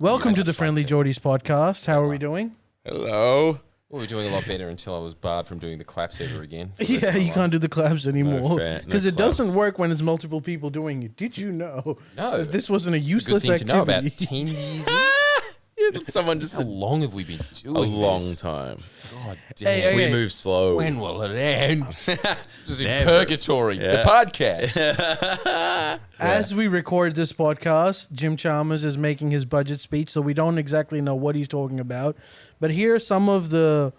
Welcome to the Friendly Geordies podcast. How are we doing? Hello. Well, we're doing a lot better until I was barred from doing the claps ever again. Yeah, you can't do the claps anymore because it claps. doesn't work when it's multiple people doing it. Did you know that this wasn't a It's useless a good thing to know about activity? 10 years. Someone just How long have we been doing a long this? time. God Hey, damn. hey, We move slow. When will it end? Just in Never. purgatory. The podcast. As we record this podcast, Jim Chalmers is making his budget speech, so we don't exactly know what he's talking about. But here are some of the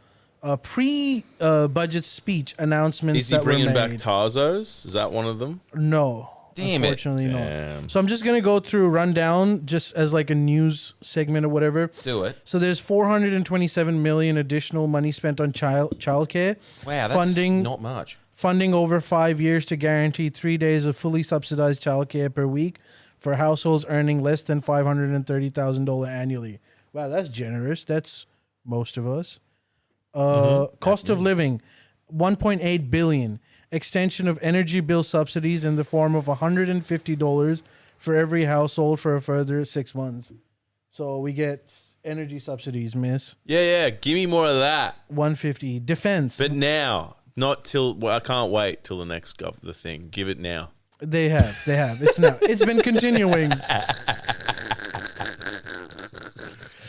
pre-budget speech announcements Is he that were bringing made. back Tarzos? Is that one of them? No. Damn it. Unfortunately, no. Damn. So I'm just going to go through a rundown just as like a news segment or whatever. Do it. So there's 427 million additional money spent on childcare. Wow, that's funding, not much. Funding over 5 years to guarantee 3 days of fully subsidized childcare per week for households earning less than $530,000 annually. Wow, that's generous. That's most of us. Cost of living, 1.8 billion. Extension of energy bill subsidies in the form of $150 for every household for a further 6 months. So we get energy subsidies, miss. Yeah. Give me more of that. 150. Defense. But now, not till. Well, I can't wait till the next the thing. Give it now. They have. It's now. It's been continuing.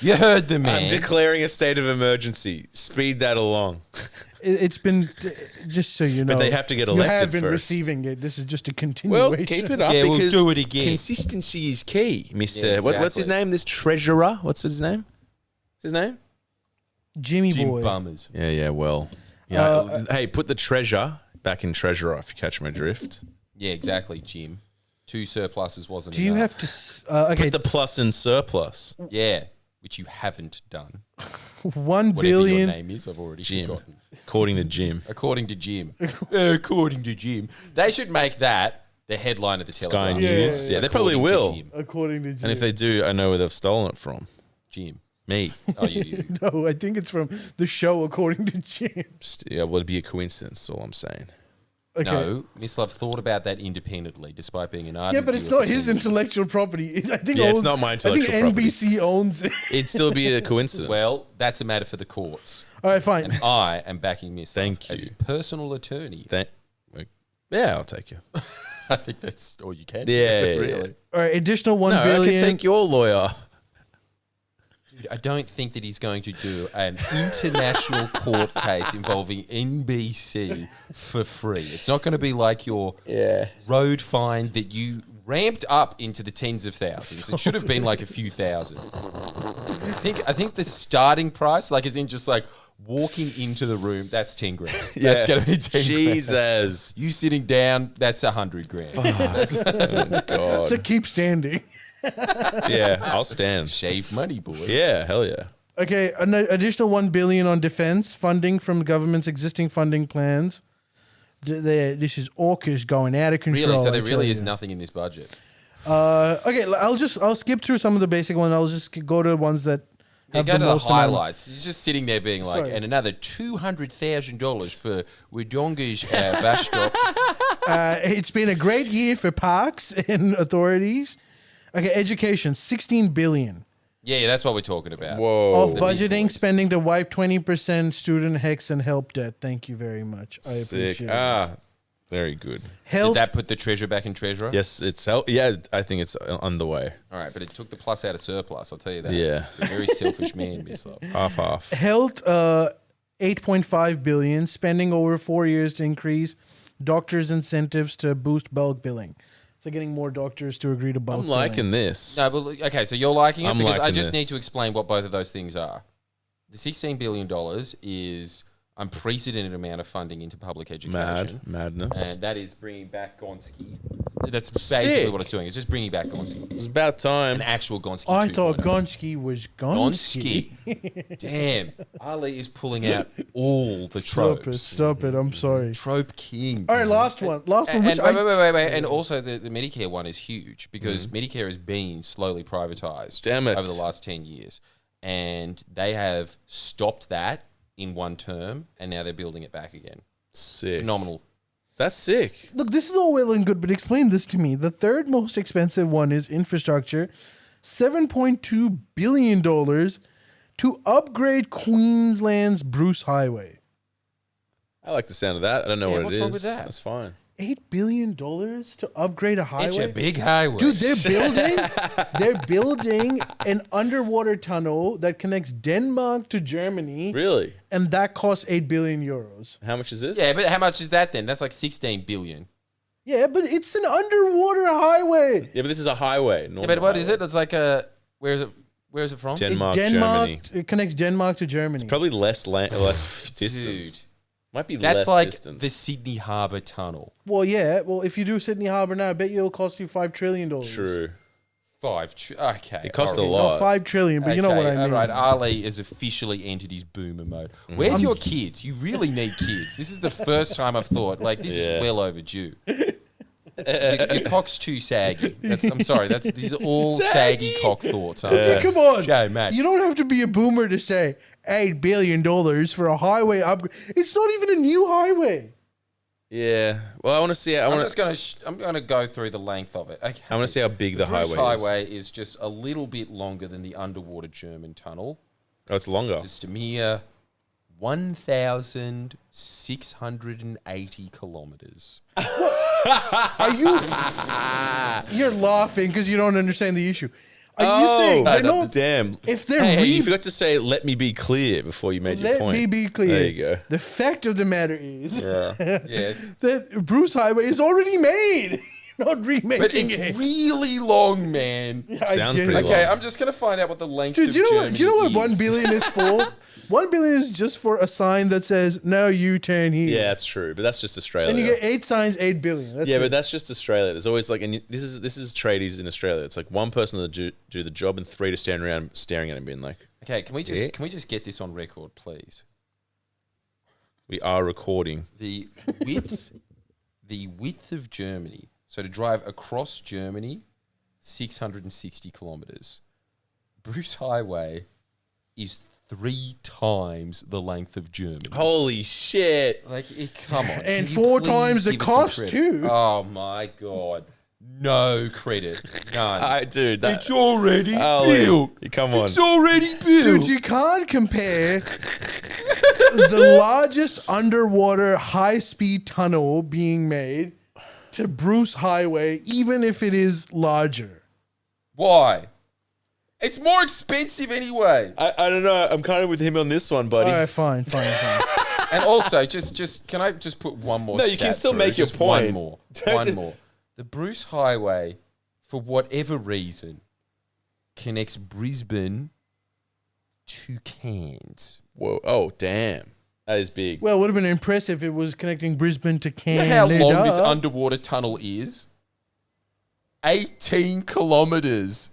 You heard the man. I'm declaring a state of emergency. Speed that along. It's been, just so you know. But they have to get You elected have been first. receiving it. This is just a continuation. Well, keep it up Yeah, we'll because do it again. consistency is key, Mister. Yeah, What's his exactly. name? This treasurer. What's his name? His name? Jimmy Jim Boy. Bummers. Yeah. Well. Yeah. Hey, put the treasure back in treasurer if you catch my drift. Yeah, exactly, Jim. 2 surpluses wasn't Do you enough. have to... okay, Put the plus in surplus. Yeah, which you haven't done. 1 Whatever your billion... name is, I've already Jim. forgotten. According to Jim. According to Jim. According to Jim. They should make that the headline of the Sky Telegraph. News. yeah. Yeah, they probably According to will. Jim. According to Jim. And if they do, I know where they've stolen it from. Jim. Me. Oh, you. No, I think it's from the show, according to Jim. Yeah, well, it'd be a coincidence, is all I'm saying. Okay. No, Miss Love thought about that independently, despite being an ardent Yeah, but it's viewer not for his 10 years. intellectual property. I think Yeah, it's owns- not my I intellectual think property. NBC owns it. It'd still be a coincidence. Well, that's a matter for the courts. All right, fine. And I am backing Miss Love Thank as you. his personal attorney. Yeah, I'll take you. I think that's all you can Yeah, do, yeah, really. All right, additional 1 No, billion. I can take your lawyer. Dude, I don't think that he's going to do an international court case involving NBC for free. It's not going to be like your road fine that you ramped up into the tens of thousands. It should have been like a few thousand. I think the starting price, like as in just like walking into the room, that's 10 grand. That's going to be 10 grand. Jesus. You sitting down, that's 100 grand. God. So keep standing. Yeah, I'll stand. Shave money, boy. Yeah, hell yeah. Okay, an additional 1 billion on defense funding from the government's existing funding plans. This is AUKUS going out of control. Really? So there I really tell is you. nothing in this budget. Okay, I'll skip through some of the basic ones. I'll just go to the ones that Yeah, have go to the most amount. highlights. He's just sitting there being like, Sorry. and another $200,000 for Wodonga's bus stop. It's been a great year for parks and authorities. Okay, education, 16 billion. Yeah, that's what we're talking about. Whoa. Of The big budgeting, boys. spending to wipe 20% student HECS and help debt. Thank you very much. I Sick. appreciate it. Very good. Did Health, that put the treasure back in treasurer? Yes, yeah, I think it's underway. All right, but it took the plus out of surplus, I'll tell you that. Yeah. You're a very selfish man, Miss Love. Half. health 8.5 billion, spending over 4 years to increase doctors' incentives to boost bulk billing. So getting more doctors to agree to bulk I'm liking billing. this. No, but look, okay, so you're liking it I'm because I liking just this. need to explain what both of those things are. The $16 billion is unprecedented amount of funding into public education. Madness. And that is bringing back Gonski. That's basically Sick. what it's doing. It's just bringing back Gonski. It was about time. An actual Gonski. I thought 2.0. Gonski was Gonski. Gonski. Damn. Ali is pulling out all the Stop it, tropes. stop it. I'm sorry. Trope king. All right, last one. Last one, And, which wait. And also the Medicare one is huge because Medicare has been slowly privatized Damn it. over the last 10 years. And they have stopped that in one term and now they're building it back again. Sick. Phenomenal. That's sick. Look, this is all well and good, but explain this to me. The third most expensive one is infrastructure. $7.2 billion to upgrade Queensland's Bruce Highway. I like the sound of that. I don't know what what's it is. wrong with that? That's fine. $8 billion to upgrade a highway? It's a big highway. Dude, they're building an underwater tunnel that connects Denmark to Germany. Really? And that costs 8 billion euros. How much is this? Yeah, but how much is that then? That's like 16 billion. Yeah, but it's an underwater highway. Yeah, but this is a highway. Yeah, but what is it? It's like a where is it from? Denmark, Germany. It connects Denmark to Germany. Probably less distance. Dude. Might be That's less like distance. the Sydney Harbour Tunnel. Well, yeah. Well, if you do Sydney Harbour now, I bet you it'll cost you $5 trillion. True. Okay. It cost a all right. lot. No, 5 trillion, but you know what I mean. All right, Ali has officially entered his boomer mode. Where's your kids? You really need kids. This is the first time I've thought, like, this is well overdue. Your cock's too saggy. I'm sorry. These are all saggy cock thoughts. Come on. Show, mate. You don't have to be a boomer to say $8 billion for a highway upgrade. It's not even a new highway. Yeah. Well, I want to see. I'm gonna go through the length of it. Okay. I want to see how big the Bruce highway is. Highway is just a little bit longer than the underwater German tunnel. Oh, it's longer. Just a mere 1,680 kilometers. Are you? You're laughing because you don't understand the issue. Are you saying they're not? Damn. If they're Hey, you forgot to say "let me be clear" before you made your point. Let me be clear. There you go. The fact of the matter is Yes. that Bruce Highway is already made. You're not remaking But it's it. really long, man. Sounds get it. pretty Okay, long. I'm just gonna find out what the length Dude, of do you know Germany what is. 1 billion is for? 1 billion is just for a sign that says "Now you turn here." Yeah, that's true, but that's just Australia. Then you get 8 signs, 8 billion. That's yeah, it. but that's just Australia. There's always like, and this is tradies in Australia. It's like one person to do the job and 3 to stand around staring at him, being like, Okay, can we just get this on record, please? "We are recording." The width of Germany. So to drive across Germany, 660 kilometers. Bruce Highway is 3 times the length of Germany. Holy shit! Like, come on. And Can you 4 please times the give it some cost credit? too. Oh my god. No credit. None. Dude, that, It's already Ali, built. come on. It's already Dude, built. you can't compare the largest underwater high-speed tunnel being made to Bruce Highway, even if it is larger. Why? It's more expensive anyway. I don't know. I'm kind of with him on this one, buddy. All right, fine. And also, just can I just put one more? No, you can stat still through? make your Just point. One more. One more. The Bruce Highway, for whatever reason, connects Brisbane to Cairns. Whoa! Oh, damn! That is big. Well, it would have been impressive if it was connecting Brisbane to You Canada. know how long this underwater tunnel is? 18 kilometers.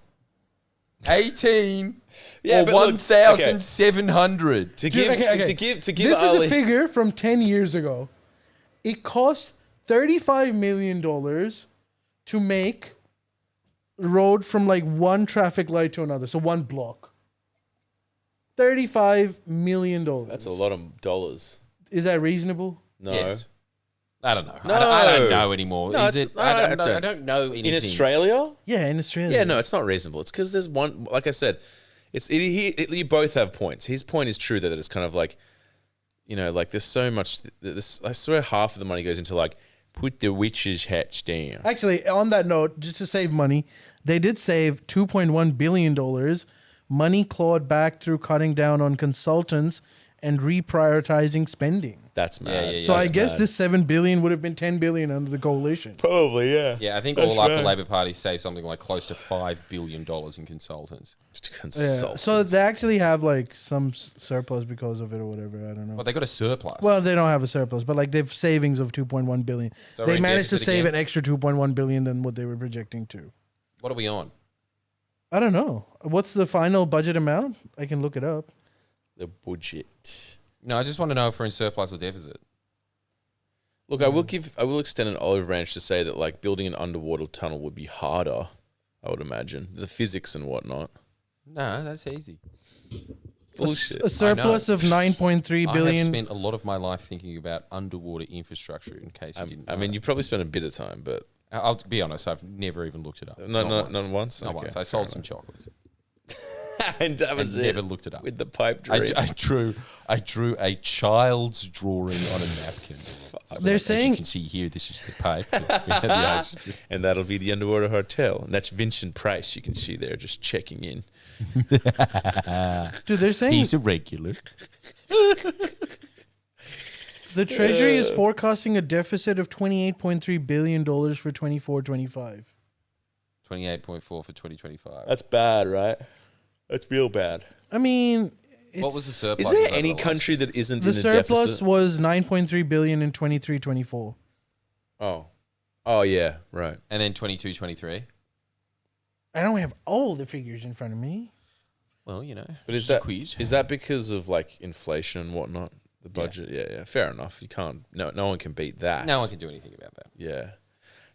18 Yeah, or but look, 1,700. To Dude, give okay. to give This Ali, is a figure from 10 years ago. It cost $35 million to make the road from like one traffic light to another, so one block. $35 million. That's a lot of dollars. Is that reasonable? No. Yes. I don't know. No. I don't know anymore. No, Is it's- it? no, I I don't. don't know anything. In Australia? Yeah, in Australia. Yeah, no, it's not reasonable. It's because there's one. Like I said, you both have points. His point is true that it's kind of like, like there's so much. I swear half of the money goes into like put the witch's hatch down. Actually, on that note, just to save money, they did save $2.1 billion, money clawed back through cutting down on consultants and reprioritizing spending. That's mad. yeah, So I That's guess mad. this $7 billion would have been $10 billion under the coalition. Probably, yeah. Yeah, I think That's all up the right. Labor Party saved something like close to $5 billion in consultants. Just Yeah. consultants. So they actually have like some surplus because of it or whatever. I don't know. Well, they got a surplus. Well, they don't have a surplus, but like they've savings of 2.1 billion. So we're They in managed to deficit save again? an extra 2.1 billion than what they were projecting to. What are we on? I don't know. What's the final budget amount? I can look it up. the budget. No, I just want to know if we're in surplus or deficit. Look, I will extend an olive branch to say that like building an underwater tunnel would be harder. I would imagine the physics and whatnot. No, that's easy. Bullshit. A surplus of 9.3 I have billion. spent a lot of my life thinking about underwater infrastructure in case you didn't know. I mean, you probably spent a bit of time, but I'll be honest, I've never even looked it up. Not once? Not Okay, once. I sold some chocolates. And that was I it. never looked it up. With the pipe I dream. drew a child's drawing on a napkin. They're As saying- you can see here, this is the pipe. that we had the oxygen. And that'll be the Underwater Hotel. And that's Vincent Price. You can see there just checking in. Dude, they're saying He's a regular. the Treasury is forecasting a deficit of $28.3 billion for 24-25. 28.4 for 2025. That's bad, right? That's real bad. I mean, What was the surplus? Is there over any the last country few that years? isn't the in a surplus deficit? was $9.3 billion in 23-24. Oh, yeah, right. And then 22, 23? I don't have all the figures in front of me. Well, you know. But is just a that quiz. is that because of like inflation and whatnot? The budget, yeah. Fair enough. You can't. No one can beat that. No one can do anything about that. Yeah.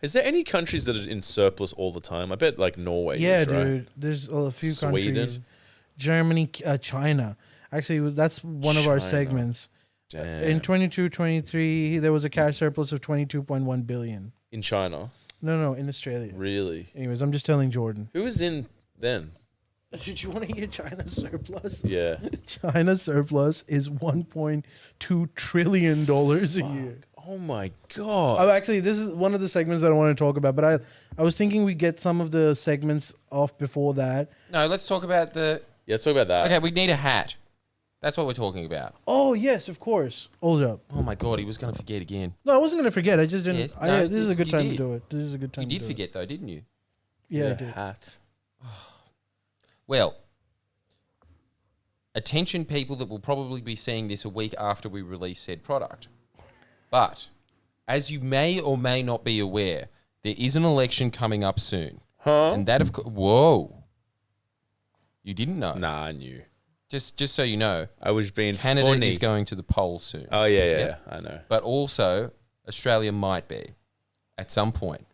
Is there any countries that are in surplus all the time? I bet like Norway. Yeah, is, right? dude. There's a few Sweden? countries. Germany, China. Actually, that's one of our China. segments. Damn. In 22-23, there was a cash surplus of $22.1 billion. In China, No, in Australia. really? Anyways, I'm just telling Jordan. Who was in then? Did you want to hear China's surplus? Yeah. China's surplus is $1.2 trillion a year. Oh my god. Oh, actually, this is one of the segments that I want to talk about, but I was thinking we get some of the segments off before that. No, let's talk about the... Yeah, let's talk about that. Okay, we need a hat. That's what we're talking about. Oh, yes, of course. Hold up. Oh my God, he was going to forget again. No, I wasn't going to forget. I just didn't. Yes, no, this is a good you time to did. do it. This is a good time You to did do forget though, didn't you? it. Yeah, I The did. hat. Well, attention people that will probably be seeing this a week after we release said product. But as you may or may not be aware, there is an election coming up soon. Huh? And that of course... Whoa. You didn't know. Nah, I knew. Just so you know, I was being Canada funny. is going to the polls soon. Oh yeah, Yep. I know. But also, Australia might be at some point.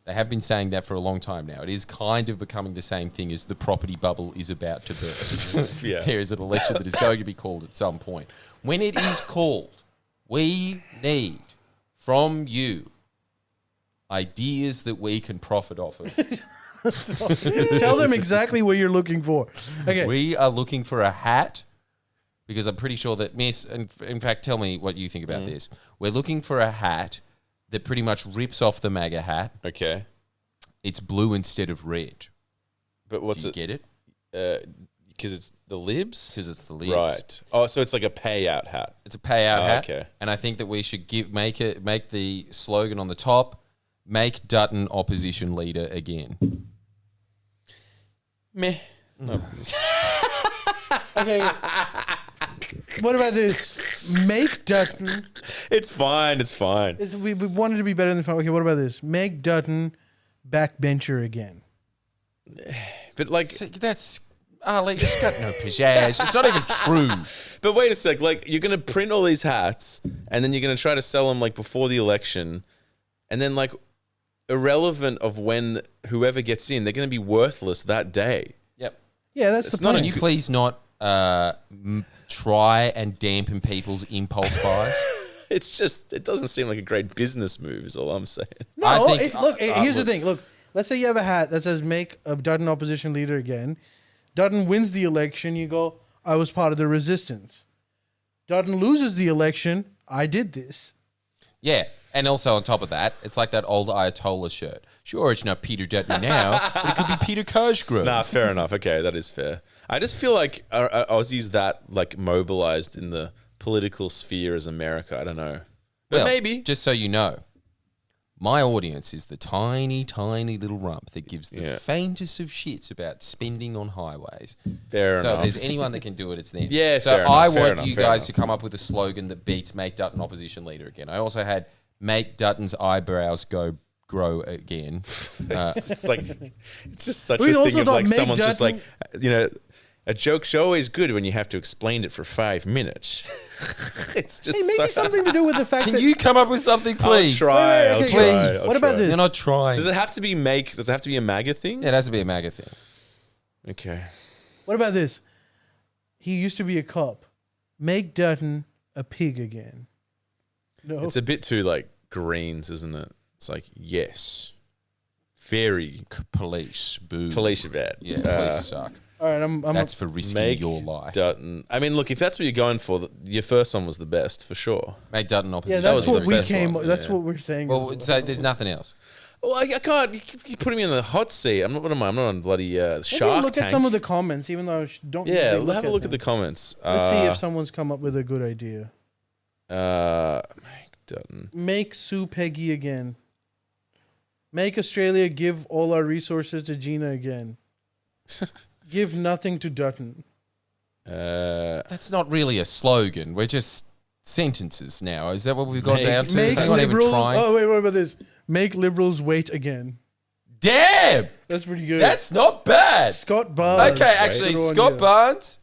They have been saying that for a long time now. It is kind of becoming the same thing as the property bubble is about to burst. Yeah. There is an election that is going to be called at some point. When it is called, we need from you ideas that we can profit off of. Tell them exactly what you're looking for. Okay. We are looking for a hat because I'm pretty sure that Miss, and in fact, tell me what you think about this. We're looking for a hat that pretty much rips off the MAGA hat. Okay. It's blue instead of red. But what's Do you it? get it? Because it's the libs? Because it's the leaves. Right. Oh, so it's like a payout hat. It's a payout hat. Okay. And I think that we should make the slogan on the top, make Dutton opposition leader again. Meh. Okay. What about this? Make Dutton. It's fine. We wanted to be better than. Okay, what about this? Make Dutton backbencher again. But like, So that's... Ali, it's got no pizzazz. It's not even true. but wait a sec. Like, you're gonna print all these hats, and then you're gonna try to sell them like before the election, and then like, irrelevant of when whoever gets in, they're gonna be worthless that day. Yep. Yeah, that's It's the not plan. Can you please not try and dampen people's impulse buys? It's just, it doesn't seem like a great business move. Is all I'm saying. No, I think- look. Here's the look. thing. Look, let's say you have a hat that says "Make a Dutton opposition leader again." Dutton wins the election. You go, "I was part of the resistance." Dutton loses the election. I did this. Yeah. And also on top of that, it's like that old Ayatollah shirt. Sure, it's not Peter Dutton now, but it could be Peter Cosgrove. Nah, fair enough. Okay, that is fair. I just feel like Aussies that like mobilized in the political sphere as America. I don't know, but Well, maybe. Just so you know, my audience is the tiny, tiny little rump that gives the Yeah. faintest of shits about spending on highways. Fair So enough. if there's anyone that can do it, it's them. Yeah, So fair enough, I fair want enough, you fair guys enough. to come up with a slogan that beats "Make Dutton opposition leader again." I also had "Make Dutton's eyebrows grow again." It's just like, it's just such We a also thing of thought like Meg someone's just like, Dutton- a joke's always good when you have to explain it for 5 minutes. It's just Hey, maybe something to do with the fact Can that you come up with something, please? I'll try. I'll okay, try. please. I'll What about try. this? You're not trying. Does it have to be Does it have to be a MAGA thing? Yeah, it has to be a MAGA thing. Okay. What about this? He used to be a cop. Make Dutton a pig again. No. It's a bit too like Greens, isn't it? It's like, yes, Very Police. Boo. police are bad. Yeah, police suck. All right, I'm That's for risking Meg your life. Dutton. I mean, look, if that's what you're going for, your first one was the best for sure. Meg Dutton yeah, opposition. that's was what the we best came. one, That's yeah. what we're saying. Well, so there's nothing else. Well, I can't. You're putting me in the hot seat. I'm not. What am I? I'm not on bloody Maybe Shark look Tank. at some of the comments, even though I don't. Yeah, usually have a look at the them. comments. Let's see if someone's come up with a good idea. Meg Dutton. Make Sue Peggy again. Make Australia give all our resources to Gina again. Give nothing to Dutton. That's not really a slogan. We're just sentences now. Is that what we've got Make- down to? Make Is anyone even liberals. trying? Oh wait, what about this? Make liberals wait again. Damn! That's pretty good. That's not bad. Scott Barnes. Okay, actually, Good on Scott you. Barnes,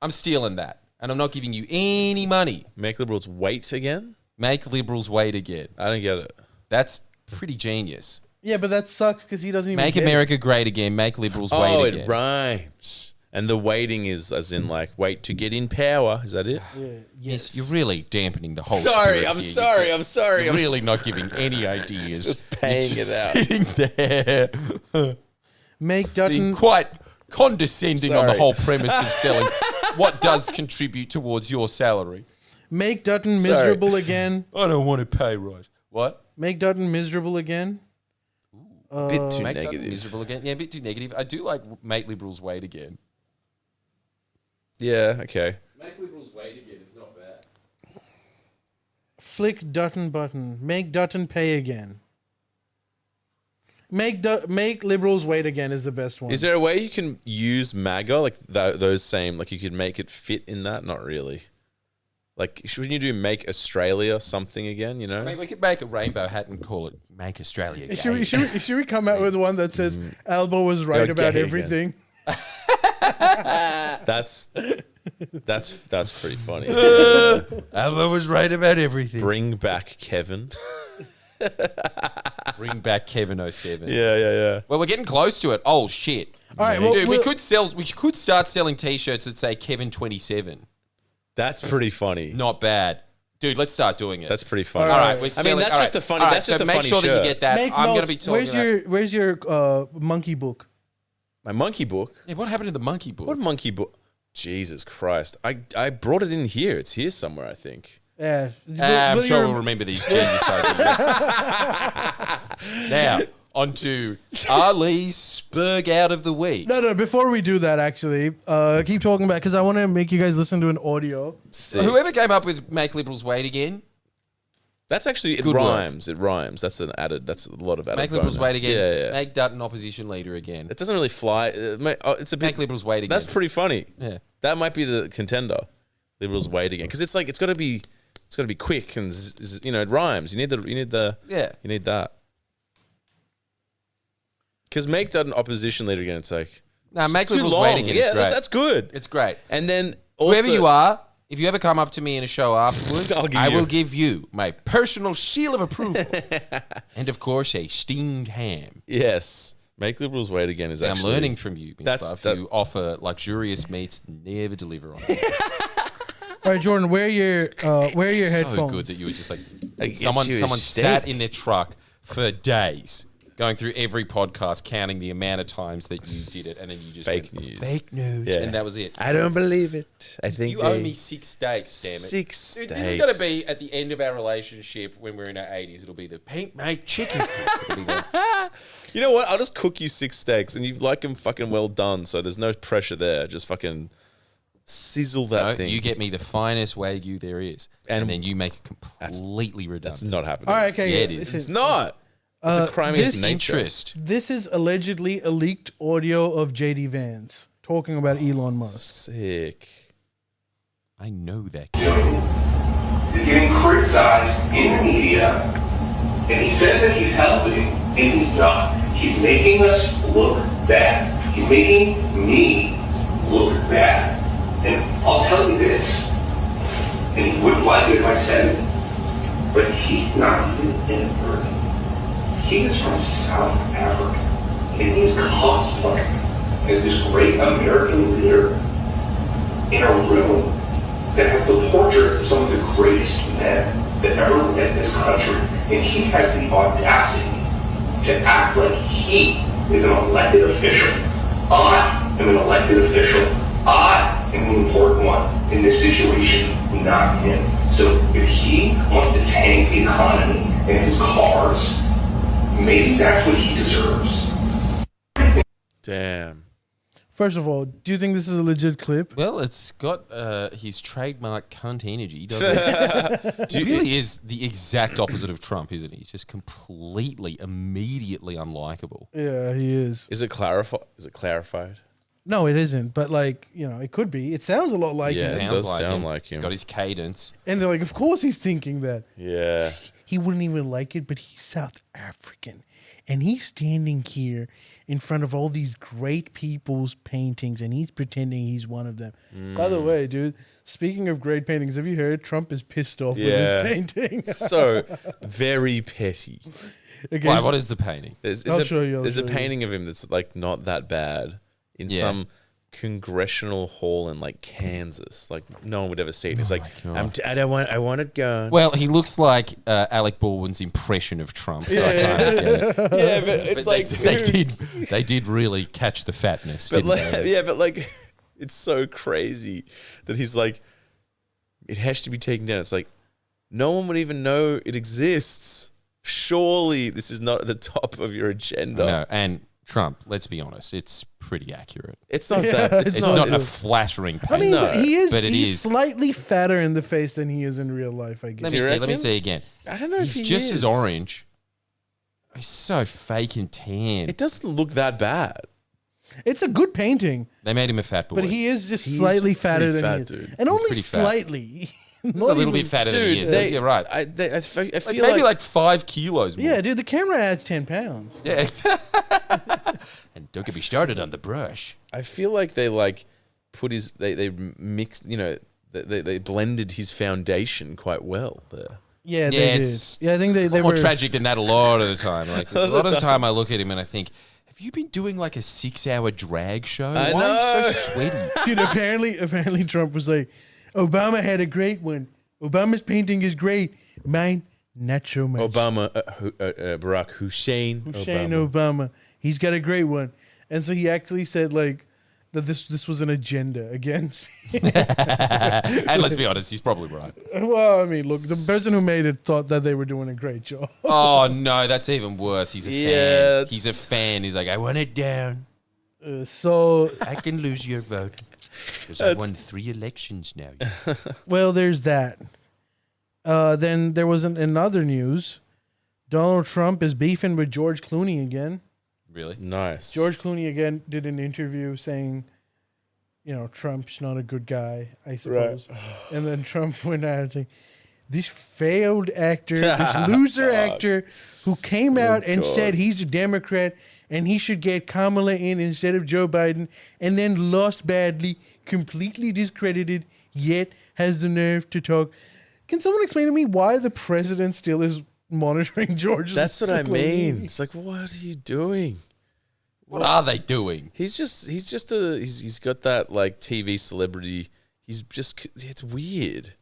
I'm stealing that. And I'm not giving you any money. Make liberals wait again. Make liberals wait again. I don't get it. That's pretty genius. Yeah, but that sucks because he doesn't even Make get America great again. Make liberals Oh, wait it again. rhymes. And the waiting is as in like wait to get in power. Is that it? It. Yeah, Yes, you're really dampening the whole Sorry, spirit I'm here. sorry. You're I'm sorry. You're I'm really not giving any ideas. Just paying You're just it out. Sitting there, Make being Dutton. quite condescending on the Sorry. whole premise of selling what does contribute towards your salary. Make Dutton miserable again. I don't want to pay right. What? Make Dutton miserable again. Bit too Make Dutton negative. miserable again. Yeah, a bit too negative. I do like make liberals wait again. Yeah. Okay. Make liberals wait again. It's not bad. Flick Dutton button. Make Dutton pay again. Make liberals wait again is the best one. Is there a way you can use MAGA like those same like you could make it fit in that? Not really. Like shouldn't you do make Australia something again? You know. I mean, we could make a rainbow hat and call it "Make Australia Gay." Should we come out with one that says Albo was right You're about gay everything? That's pretty funny. Alba was right about everything. Bring back Kevin. Bring back Kevin 07. Yeah. Well, we're getting close to it. Oh shit! All right, well, Dude, we we'll- could start selling T-shirts that say Kevin 27. That's pretty funny. Not bad, dude. Let's start doing it. That's pretty funny. all right. We're I selling, mean, that's all just right. a funny. All right, That's just so a make funny sure shirt. that you get that. Make I'm going to notes. be talking. Where's your monkey book? My monkey book. Yeah, what happened to the monkey book? What monkey book? Jesus Christ! I brought it in here. It's here somewhere. I think. Yeah, I'm sure we'll remember these genius ideas. Now, on to Ali's Spurg out of the week. No. Before we do that, actually, keep talking about because I want to make you guys listen to an audio. Sick. Whoever came up with Make Liberals Wait Again, That's actually it Good work. rhymes. It rhymes. That's an added. That's a lot of added. Make Liberals bonus. Wait Again, Yeah. Make Dutton Opposition Leader again. It doesn't really fly. It's a bit. Make Liberals Wait Again. That's pretty funny. Yeah. That might be the contender. Liberals wait again because it's like it's got to be quick and it rhymes. You need the Yeah. you need that. Because make Dutton opposition leader again. It's like No, Make too Liberals long. Wait Again Yeah, is great. that's good. It's great. And then also, Whoever you are, if you ever come up to me in a show afterwards, I'll give I you- will give you my personal seal of approval. And of course, a steamed ham. yes, make Liberals wait again is And actually. I'm learning from you, That's- Mislav. You offer luxurious meats that never deliver on. All right, Jordan, wear your headphones. So good that you were just like get someone you a sat steak. in their truck for days going through every podcast counting the amount of times that you did it, and then you just Fake went, news. fake news, Yeah. and that was it. I don't believe it. I think You owe me 6 steaks, damn it. 6 Dude, steaks. this is going to be at the end of our relationship when we're in our 80s. It'll be the pink made chicken. It'll be the, You know what? I'll just cook you 6 steaks, and you like them fucking well done. So there's no pressure there. Just fucking sizzle that no, thing. you get me the finest Wagyu there is, and And then you make it completely That's redundant. not happening. All right, okay. Yeah, yeah, it is. It's not. It's a crime this against nature. Interest. This is allegedly a leaked audio of JD Vance talking about Elon Musk. Sick. I know that. Is getting criticized in the media, and he says that he's helping, and he's not. He's making us look bad. He's making me look bad. And I'll tell you this, and he wouldn't like it if I said it, but he's not even immigrant. He is from South Africa, and he's cosplaying as this great American leader in a room that has the portraits of some of the greatest men that ever led this country. And he has the audacity to act like he is an elected official. I am an elected official. I am the important one in this situation, not him. So if he wants to tank the economy and his cars, maybe that's what he deserves. Damn. First of all, do you think this is a legit clip? Well, it's got his trademark cunt energy, doesn't it? He really is the exact opposite of Trump, isn't he? He's just completely, immediately unlikable. Yeah, he is. Is it clarified? No, it isn't. But like, you know, it could be. It sounds a lot like Yeah, him. it Sounds does sound like him. He's got his cadence. And they're like, of course he's thinking that. Yeah. He wouldn't even like it, but he's South African. And he's standing here in front of all these great people's paintings, and he's pretending he's one of them. By the way, dude, speaking of great paintings, have you heard Trump is pissed off with his painting? So very petty. Okay, Why? so- What is the painting? There's I'll show you, I'll There's show a you. painting of him that's like not that bad in Yeah. some congressional hall in like Kansas. Like no one would ever see it. It's like God. I want it gone. Well, he looks like Alec Baldwin's impression of Trump. So I kind of get it. yeah, but it's But like they did really catch the fatness, but didn't like, they? yeah, but like it's so crazy that he's like it has to be taken down. It's like no one would even know it exists. Surely this is not at the top of your agenda. No, and Trump, let's be honest, it's pretty accurate. It's not that. It's, It's not. not a flattering I painting. mean, No, but he is. but it he's is. slightly fatter in the face than he is in real life, I guess. Let me you see. Let me reckon? see again. I don't know He's if he just is. as orange. He's so fake and tan. It doesn't look that bad. It's a good painting, They made him a fat boy. but he is just He's slightly fatter pretty than fat, he is, dude. and only pretty fat. slightly. He's a little bit fatter than he is. You're right. I feel Maybe like 5 kilos more. Yeah, dude, the camera adds 10 pounds. Yeah. And don't get me started on the brush. I feel like they like put his they mixed, you know, they blended his foundation quite well there. Yeah, Yeah, they did. it's Yeah, I think they More were tragic than that a lot of the time. Like a lot of the time I look at him and I think, have you been doing like a 6-hour drag show? I Why are you know. so sweaty? Dude, apparently Trump was like, Obama had a great one. Obama's painting is great. Mine, not so much. Obama, Barack Hussein Obama. He's got a great one. And so he actually said like that this was an agenda against. And let's be honest, he's probably right. Well, I mean, look, the person who made it thought that they were doing a great job. Oh no, that's even worse. He's a Yeah, fan. that's- He's a fan. He's like, I want it down. So, I can lose your vote because I've won 3 elections now. well, there's that. Then there was in other news, Donald Trump is beefing with George Clooney again. Really? Nice. George Clooney again did an interview saying, you know, Trump's not a good guy, I suppose. And then Trump went out and said, this failed actor, this loser actor who came out and God. said he's a Democrat and he should get Kamala in instead of Joe Biden, and then lost badly, completely discredited, yet has the nerve to talk. Can someone explain to me why the president still is monitoring George? That's what I Clooney? mean. It's like, what are you doing? What are they doing? He's got that like TV celebrity. It's weird.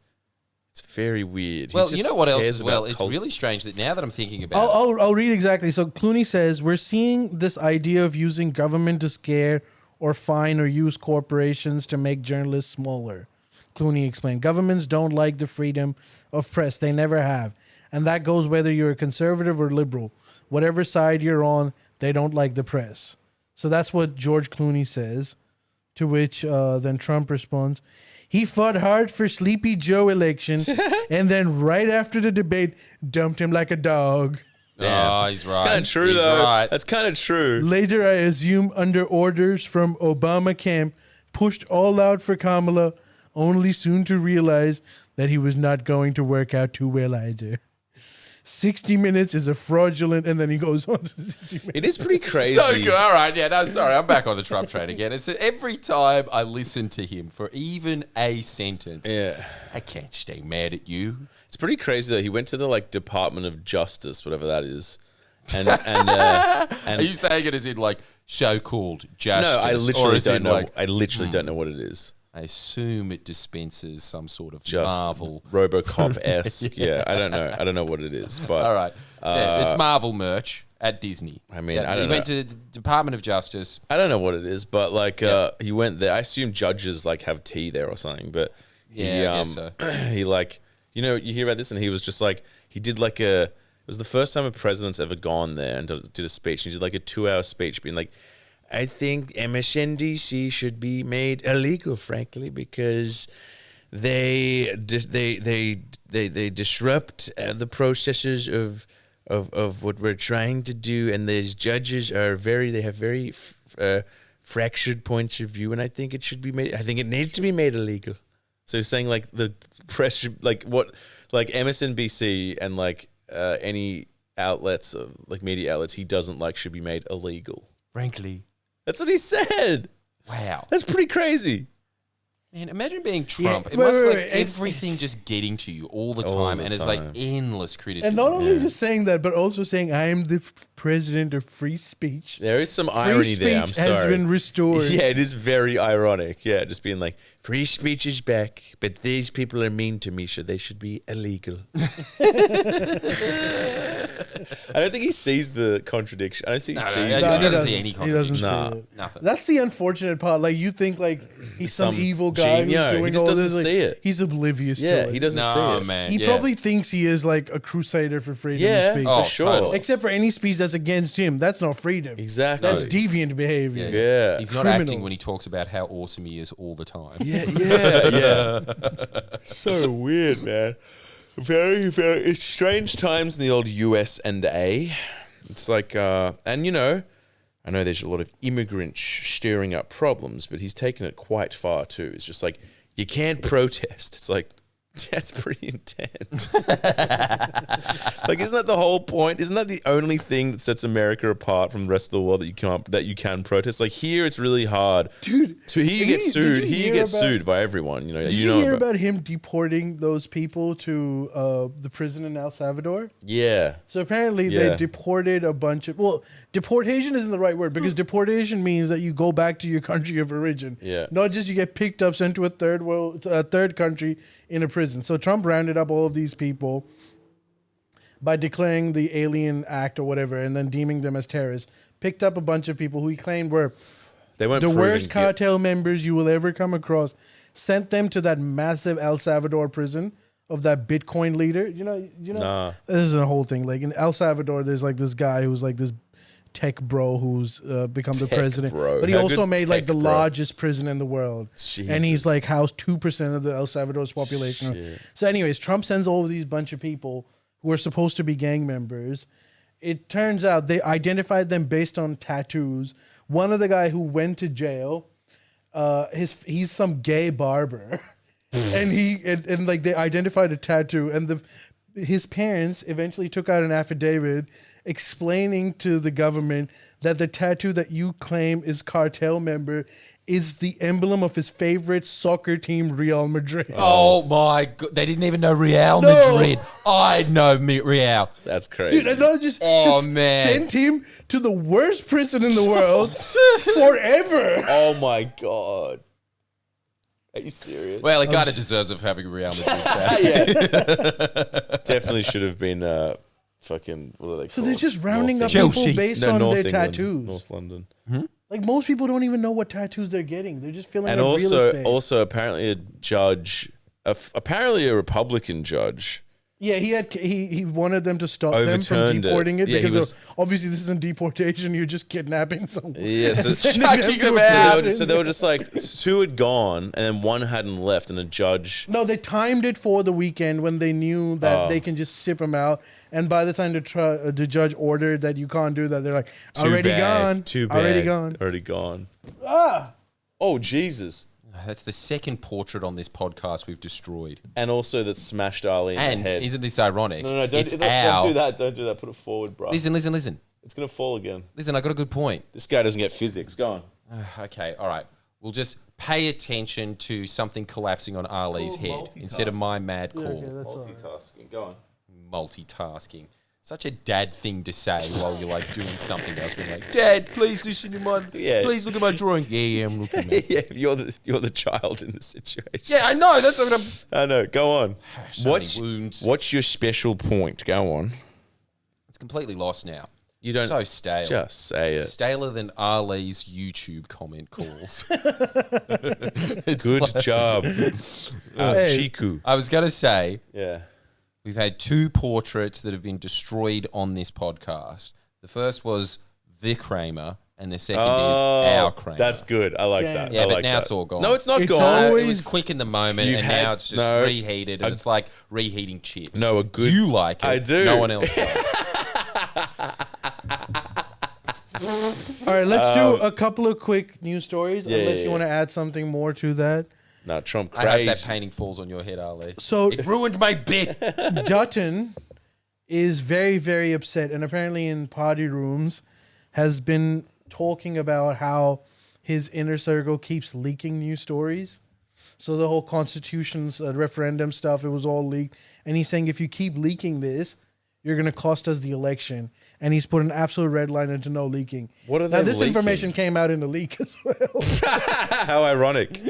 It's very weird. Well, He you just know what else cares as well? about It's cult- really strange that now that I'm thinking about it, I'll read exactly. So Clooney says, we're seeing this idea of using government to scare or fine or use corporations to make journalists smaller. Clooney explained, governments don't like the freedom of press. They never have. And that goes whether you're a conservative or liberal. Whatever side you're on, they don't like the press. So that's what George Clooney says, to which then Trump responds, he fought hard for Sleepy Joe election and then right after the debate, dumped him like a dog. oh, he's right. It's kind of true He's though. Right. That's kind of true. Later, I assume under orders from Obama camp, pushed all out for Kamala, only soon to realize that he was not going to work out too well either. 60 Minutes is a fraudulent, and then he goes on to 60 Minutes. It is pretty crazy. So good. All right. Yeah. No, sorry. I'm back on the Trump train again. It's every time I listen to him for even a sentence. Yeah. I can't stay mad at you. It's pretty crazy though. He went to the like Department of Justice, whatever that is, and Are you saying it as in like so-called justice? no, I or literally as in, don't know. like, I literally don't know what it is. I assume it dispenses some sort of Just Marvel. RoboCop esque. Yeah, I don't know. I don't know what it is, but All right. Yeah, it's Marvel merch. at Disney. I mean, I don't He went to the Department of Justice. I don't know what it is, but like he went there. I assume judges like have tea there or something. But he, Yeah, I guess so. he like, you know, you hear about this, and he was just like, he did like it was the first time a president's ever gone there and did a speech. He did like a 2-hour speech being like, I think MSNBC should be made illegal, frankly, because they disrupt the processes of what we're trying to do, and these judges are they have very fractured points of view, and I think it should be made. I think it needs to be made illegal. So he's saying like the press, like what, like MSNBC and like any outlets, like media outlets, he doesn't like should be made illegal. Frankly. That's what he said. Wow. That's pretty crazy. Man, imagine being Trump. Yeah, It must wait, like wait. everything just getting to you all the All time, the and it's like time. endless criticism. And not only just saying that, but also saying I am the president of free speech. There is some Free irony speech there. I'm sorry. has been restored. Yeah, it is very ironic. Yeah, just being like, free speech is back, but these people are mean to me, so they should be illegal. I don't think he sees the contradiction. I don't think he sees he that. doesn't see any He doesn't contradiction. Nah. see it. Nothing. That's the unfortunate part. Like you think like he's some evil guy who's genius. doing He just all doesn't this. Like, see it. He's oblivious to Yeah, it. he doesn't see No, it. man. He yeah. probably thinks he is like a crusader for freedom Yeah, of speech. Oh, for sure. totally. Except for any speech that's against him. That's not freedom. Exactly. That's deviant behavior. Yeah. He's not Criminal. acting when he talks about how awesome he is all the time. Yeah. So weird, man. Very, very. It's strange times in the old US and A. It's like, and you know, I know there's a lot of immigrants stirring up problems, but he's taken it quite far too. It's just like, you can't protest. It's like, that's pretty intense. Like, isn't that the whole point? Isn't that the only thing that sets America apart from the rest of the world that you can protest? Like here, it's really hard, Dude, So here you get did sued. you Here you hear get about- sued by everyone. You know. Did you hear about him deporting those people to the prison in El Salvador? Yeah. So apparently Yeah. they deported a bunch of. Well, deportation isn't the right word because deportation means that you go back to your country of origin. Yeah. Not just you get picked up, sent to a third country in a prison. So Trump rounded up all of these people by declaring the Alien Act or whatever, and then deeming them as terrorists. Picked up a bunch of people who he claimed were They weren't the proven worst guilty. cartel members you will ever come across. Sent them to that massive El Salvador prison of that Bitcoin leader. You know. Nah. This is a whole thing. Like in El Salvador, there's like this guy who's like this tech bro who's become the Tech president. bro. But he How also good's made like tech the bro? largest prison in the world. And he's Jesus. like housed 2% of the El Salvador's population. Shit. So anyways, Trump sends all of these bunch of people who are supposed to be gang members. It turns out they identified them based on tattoos. One of the guy who went to jail, he's some gay barber. and like they identified a tattoo, and his parents eventually took out an affidavit explaining to the government that the tattoo that you claim is cartel member is the emblem of his favorite soccer team, Real Madrid. Oh my god! They didn't even know Real No. Madrid. I know Real. That's crazy. Dude, and not just, Oh, just man. sent him to the worst prison in the world forever. Oh my god. Are you serious? Well, he kind of deserves of having a Real Madrid tattoo. Yeah. Definitely should have been fucking, what are they called? So they're just rounding North up England. Chelsea. people based No, on North their England. tattoos. North London. Like most people don't even know what tattoos they're getting. They're just filling And up real estate. also apparently a judge, apparently a Republican judge. Yeah, he wanted them to stop them from Overturned it. deporting it, Yeah, he because was- obviously this isn't deportation. You're just kidnapping someone. Yeah, so, Sending them chucking to them a out. prison. so they were just like, two had gone and then one hadn't left, and a judge. No, they timed it for the weekend when they knew that they can just sip them out. And by the time the judge ordered that you can't do that, they're like, Too already bad, gone. Too bad. Already gone. Already gone. Ah! Oh, Jesus. That's the second portrait on this podcast we've destroyed. And also that smashed Ali in And the head. isn't this ironic? No, don't It's do our- that. Don't do that. Put it forward, bro. Listen. It's going to fall again. Listen, I got a good point. This guy doesn't get physics. Go on. Okay, all right. We'll just pay attention to something collapsing on Ali's called head instead of my mad call. Okay, that's all right. Multitasking. Go on. Multitasking. Such a dad thing to say while you're like doing something else. Being like, Dad, please listen to my. Yeah. Please look at my drawing. Yeah, I'm looking. Man. Yeah, you're the child in the situation. Yeah, I know. That's what I'm. I know. Go on. So many wounds. What's your special point? Go on. It's completely lost now. You don't So stale. just say it. Staler than Ali's YouTube comment calls. Good job, Chiku. I was going to say, Yeah. we've had 2 portraits that have been destroyed on this podcast. The first was the Kramer, and the second is our Kramer. That's good. I like that. Yeah, I but like now that. it's all gone. No, it's not It's gone. always- It was quick in the moment, You've and had- now it's just no, reheated, and it's like reheating chips. No, a good- You like it. I do. No one else does. All right, let's do a couple of quick news stories, Yeah, unless yeah, you want to add something more to that. No, Trump I hope crazy. that painting falls on your head, Ali. So It ruined my bit. Dutton is very, very upset, and apparently in party rooms has been talking about how his inner circle keeps leaking news stories. So the whole constitution's referendum stuff, it was all leaked. And he's saying, if you keep leaking this, you're going to cost us the election. And he's put an absolute red line into no leaking. What are now, they this leaking? information came out in the leak as well. How ironic.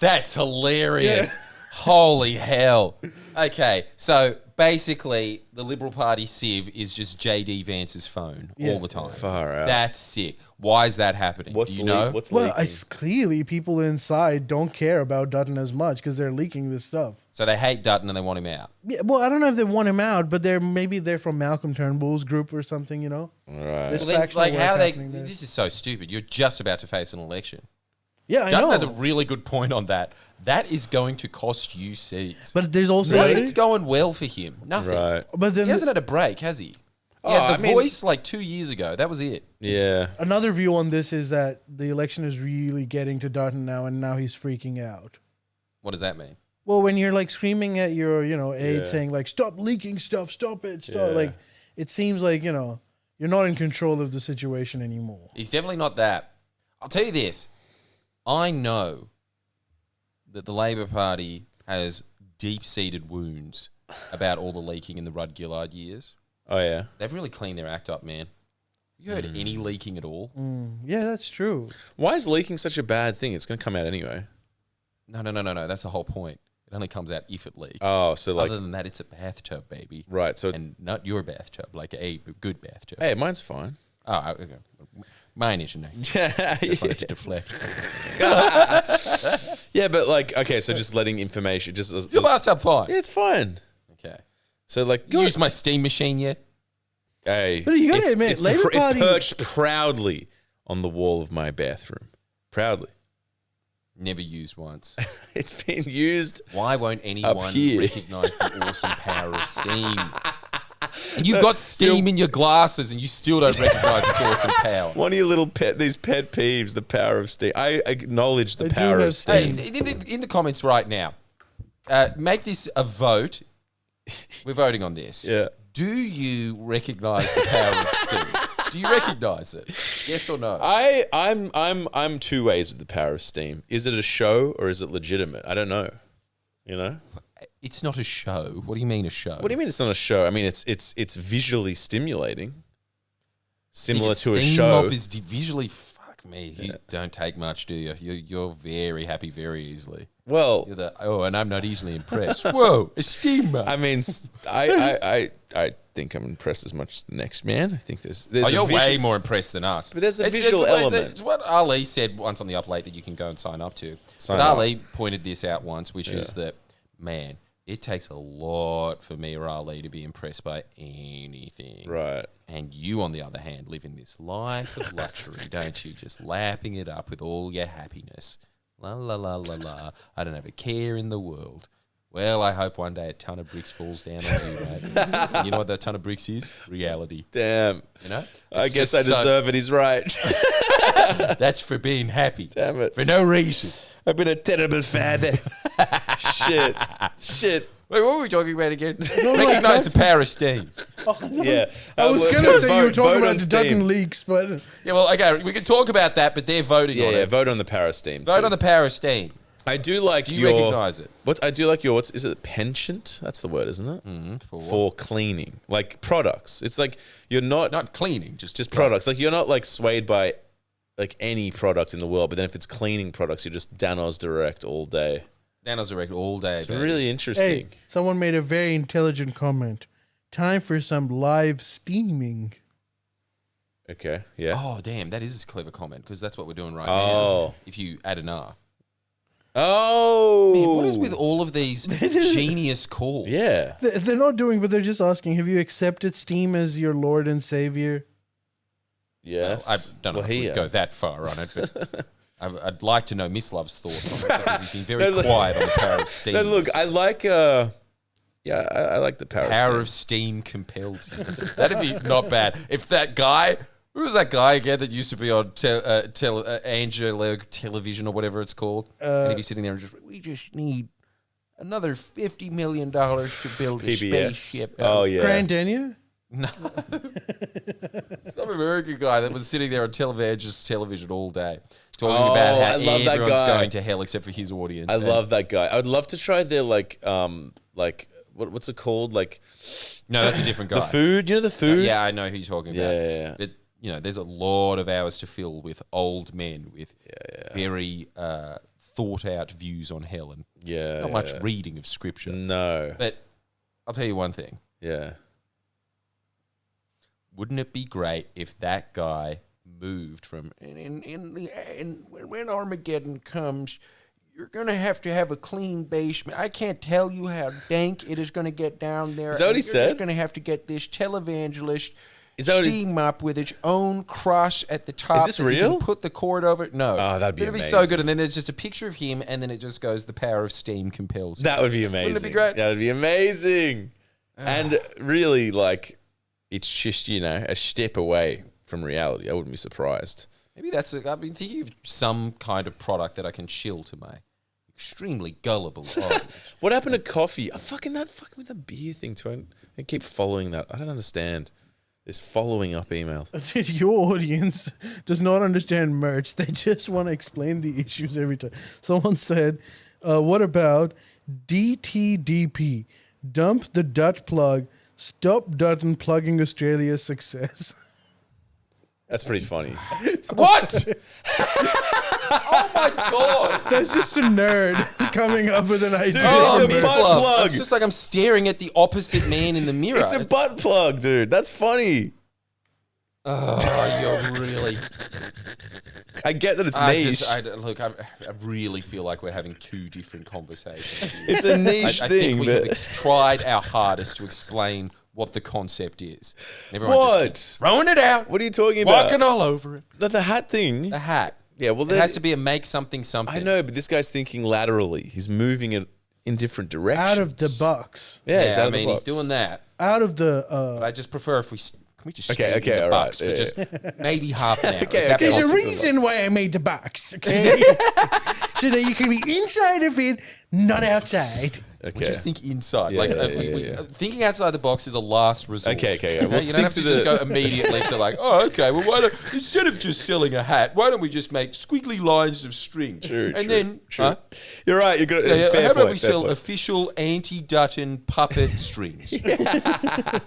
That's hilarious. Holy hell. Okay, so basically, the Liberal Party Civ is just JD Vance's phone all the time. Far out. That's sick. Why is that happening? What's Do you know? What's Well, leaking? clearly people inside don't care about Dutton as much because they're leaking this stuff. So they hate Dutton and they want him out. Yeah, well, I don't know if they want him out, but maybe they're from Malcolm Turnbull's group or something, you know? Right. There's Well, then, factional like, work how they... happening there. This is so stupid. You're just about to face an election. Yeah, I Dutton know. has a really good point on that. That is going to cost you seats. But there's also Nothing's going well for him. Nothing. Right. but then He hasn't had a break, has he? He Oh, had I The mean- Voice like 2 years ago. That was it. Yeah. another view on this is that the election is really getting to Dutton now, and now he's freaking out. What does that mean? Well, when you're like screaming at your, aide Yeah. saying like, "Stop leaking stuff, stop it, stop!" Yeah. Like, it seems like you're not in control of the situation anymore. He's definitely not that. I'll tell you this. I know that the Labor Party has deep-seated wounds about all the leaking in the Rudd Gillard years. Oh yeah. They've really cleaned their act up, man. You heard any leaking at all? Yeah, that's true. Why is leaking such a bad thing? It's going to come out anyway. No. That's the whole point. It only comes out if it leaks. Oh, so like Other than that, it's a bathtub, baby. right. So And not your bathtub, like a good bathtub. hey, mine's fine. Oh, okay. Mine isn't. Yeah. Just wanted to deflect. Yeah, but like okay, so just letting information just Your bathtub fine. yeah, it's fine. Okay. So like You used my steam machine yet? hey, But you gotta it's- admit, it's, Labour it's Party- perched proudly on the wall of my bathroom. Proudly. Never used once. It's been used. Why won't anyone here. recognize the awesome power of steam? And you've got steam in your glasses and you still don't recognize its awesome power. One of your little these pet peeves, the power of steam. I acknowledge the I do power have of steam. steam. Hey, in the comments right now, make this a vote. We're voting on this. Yeah. Do you recognize the power of steam? Do you recognize it? Yes or no? I'm two ways with the power of steam. Is it a show or is it legitimate? I don't know. You know? It's not a show. What do you mean a show? What do you mean it's not a show? I mean it's visually stimulating. Similar to a steam show. mop is visually. Fuck me. You don't take much, do you? You're very happy very easily. Well, You're and I'm not easily impressed. Whoa, a steam mop. I mean, I think I'm impressed as much as the next man. I think there's You're a way more impressed than us. But there's a visual element. It's what Ali said once on the Up Late that you can go and sign up to. Sign but up. Ali pointed this out once, which is that, man, it takes a lot for me or Ali to be impressed by anything. Right. And you, on the other hand, live in this life of luxury, don't you? Just lapping it up with all your happiness. La, la, la, la, la. I don't have a care in the world. Well, I hope one day a ton of bricks falls down on you, mate. And you know what that ton of bricks is? Reality. Damn. You know? I It's guess just I deserve it. He's right. That's for being happy. Damn it. For no reason. I've been a terrible father. Shit. Wait, what were we talking about again? Recognize the power of steam. Yeah. I was well, gonna say you were vote talking on about the Steam. Dutton leaks, but Yeah, well, okay, we can talk about that, but they're voting on Yeah, it. vote on the power of steam. Vote too. on the power of steam. I do like Do you your. recognise it? What I do like your. Is it penchant? That's the word, isn't it? For what? For cleaning, like products. It's like you're not Not cleaning, just products. Like you're not like swayed by like any product in the world. But then if it's cleaning products, you're just Danos Direct all day. Danos Direct all day. It's baby. really hey, interesting. someone made a very intelligent comment. Time for some live steaming. Okay. Yeah. Oh, damn. That is a clever comment because that's what we're doing right Oh. now. If you add an R. Oh. Man, what is with all of these genius calls? Yeah. They're not doing, but they're just asking, have you accepted Steam as your Lord and Savior? Yes. Well, I don't know if he we'd go has. that far on it, but I'd like to know Miss Love's thoughts on it because he's been very quiet on the power of steam. No, look, I like. I like the power. Power of of steam compels you. That'd be not bad. If that guy, who was that guy again that used to be on Angela television or whatever it's called? And he'd be sitting there and we just need another $50 million to build a PBS. spaceship. Oh yeah. Grand Daniel? No. Some American guy that was sitting there on television all day talking about I how love that everyone's guy. going to hell except for his audience. I And- love that guy. I would love to try their what's it called? Like No, that's a different guy. the food. You know the food. Yeah, I know who you're talking about. Yeah. But, there's a lot of hours to fill with old men with very thought out views on hell and Yeah. not much reading of scripture. No. But I'll tell you one thing. Yeah. Wouldn't it be great if that guy moved from when Armageddon comes, you're gonna have a clean basement. I can't tell you how dank it is gonna get down there. Is that what he You're said? just gonna have to get this televangelist Is that what he's- steam up with its own cross at the top. this that you real? can put the cord over it. No. Oh, that'd be It'd be so amazing. good. And then there's just a picture of him, and then it just goes, "The power of steam compels." you." That would be amazing. Wouldn't it be great? That would be amazing. And really, like, it's just a step away from reality. I wouldn't be surprised. Maybe that's. I've been thinking of some kind of product that I can shill to my extremely gullible audience. What happened to coffee? I'm fucking with the beer thing too. I keep following that. I don't understand this following up emails. Your audience does not understand merch. They just want to explain the issues every time. Someone said, what about DTDP? Dump the Dut plug. Stop Dutton plugging Australia's success. That's pretty funny. What? Oh my god! That's just a nerd coming up with an idea. Oh, It's a Miss butt Love. plug. It's just like I'm staring at the opposite man in the mirror. It's a butt plug, dude. That's funny. Oh, you're really. I get that it's I niche. I really feel like we're having two different conversations. here. It's a niche I thing, think we but have tried our hardest to explain what the concept is. And everyone just what? keeps throwing it out, What are you talking about? walking all over it. The hat thing. The hat. Yeah, well, It has to be a make something something. I know, but this guy's thinking laterally. He's moving it in different directions. Out of the box. Yeah, he's Yeah, out I of the mean, he's box. doing that. Out of the... But I just prefer if we... Can we just Okay, stay okay, in the all right, box for yeah, just maybe half an hour? Okay, Is that okay. There's a possible? reason why I made the box, okay? So that you can be inside of it, not outside. Okay. We just think inside. Yeah, like yeah. thinking outside the box is a last resort. Okay. We'll you stick don't have to to just the- go immediately to like, oh, okay. Well, why don't instead of just selling a hat, why don't we just make squiggly lines of string? Then, True. You're right. You're good. Yeah, Fair how about point, we fair sell point. official anti-Dutton puppet strings? Yeah,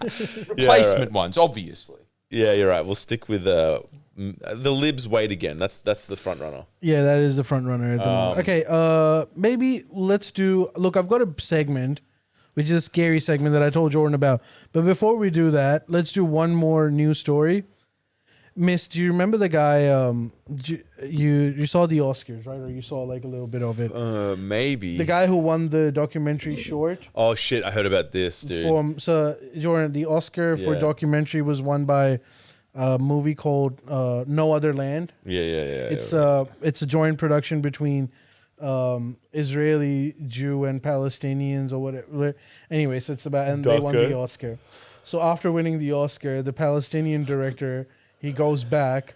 Replacement right. ones, obviously. Yeah, you're right. We'll stick with the libs wait again. That's the front runner. Yeah, that is the front runner at the moment. Okay, maybe let's do... Look, I've got a segment, which is a scary segment that I told Jordan about. But before we do that, let's do one more news story. Miss, do you remember the guy... you saw the Oscars, right? Or you saw like a little bit of it. Maybe The guy who won the documentary short. Oh shit! I heard about this, dude. So, Jordan, the Oscar for Yeah. documentary was won by a movie called No Other Land. Yeah. It's a joint production between Israeli, Jew, and Palestinians or whatever. Anyway, so it's about, and they won the Okay. Oscar. So after winning the Oscar, the Palestinian director, he goes back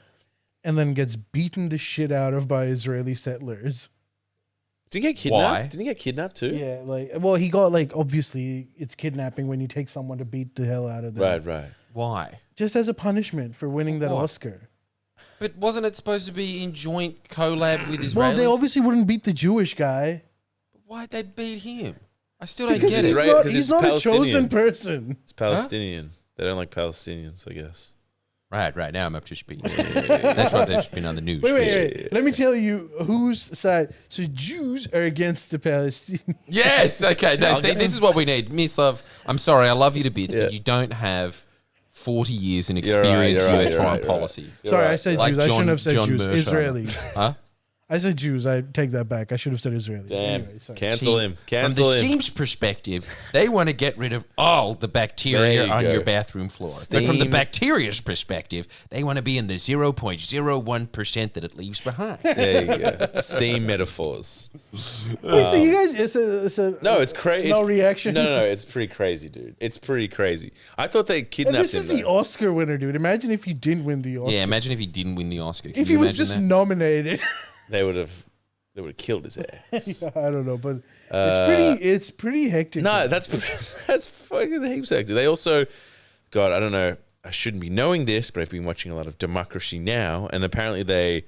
and then gets beaten the shit out of by Israeli settlers. Did he get kidnapped? Why? Didn't he get kidnapped too? Yeah, he got obviously it's kidnapping when you take someone to beat the hell out of them. Right. Why? Just as a punishment for winning that What? Oscar. But wasn't it supposed to be in joint collab with Israelis? Well, they obviously wouldn't beat the Jewish guy. Why'd they beat him? I still don't Because get he's it. Right, not, 'cause he's it's not a Palestinian. chosen person. It's Palestinian. They don't like Palestinians, I guess. Right now I'm up to speed. That's what they've been on the news. Wait. Let me tell you whose side. So Jews are against the Palestinians. Yes. Okay. No, see, this is what we need. Miss Love, I'm sorry. I love you to bits, but you don't have 40 years in experience US foreign policy. Sorry, I said Like Jews. I shouldn't have said John Jews. Mearsheimer. Israelis. Huh? I said Jews. I take that back. I should have said Israelis. Damn. Anyway, sorry. Cancel See, him. From Cancel the him. Steam's perspective, they want to get rid of all the bacteria There you on go. your bathroom floor. But from the Steam. bacteria's perspective, they want to be in the 0.01% that it leaves behind. There you go. Steam metaphors. Wait, so you guys, it's a No, it's crazy. No reaction. No, it's pretty crazy, dude. It's pretty crazy. I thought they And kidnapped this him. is the though. Oscar winner, dude. Imagine if he didn't win the Oscar. Yeah, imagine if he didn't win the Oscar. Can if you he was imagine just that? nominated. They would have killed his ass. I don't know, but it's pretty hectic. No, man. that's fucking heaps hectic. They also, God, I don't know. I shouldn't be knowing this, but I've been watching a lot of Democracy Now, and apparently they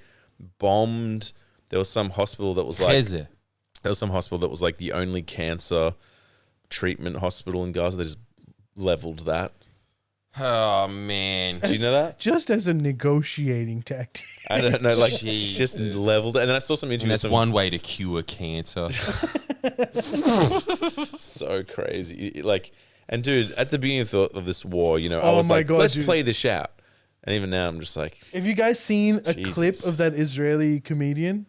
bombed. There was some hospital that was like Keze. there was some hospital that was like the only cancer treatment hospital in Gaza. They just leveled that. Oh, man. Do you know that? just as a negotiating tactic. I don't know. Like Jesus. just leveled it, and then I saw some And interviews. that's Some one way to cure cancer. so crazy. Like, and dude, at the beginning of this war, I Oh was my like, God, let's dude. play this out. And even now, I'm just like, Have you guys seen a Jesus. clip of that Israeli comedian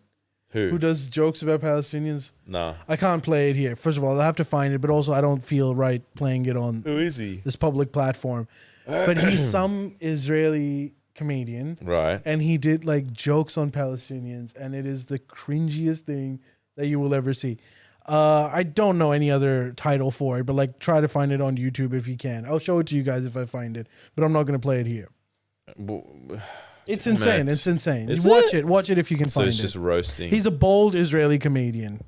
who does jokes about Palestinians? Nah. I can't play it here. First of all, I have to find it, but also I don't feel right playing it on Who is he? this public platform. But he's some Israeli comedian, Right. and he did like jokes on Palestinians, and it is the cringiest thing that you will ever see. I don't know any other title for it, but like try to find it on YouTube if you can. I'll show it to you guys if I find it, but I'm not going to play it here. It's insane. Matt. It's insane. Is You watch it? it. Watch it if you can So find it's it. just roasting. He's a bold Israeli comedian,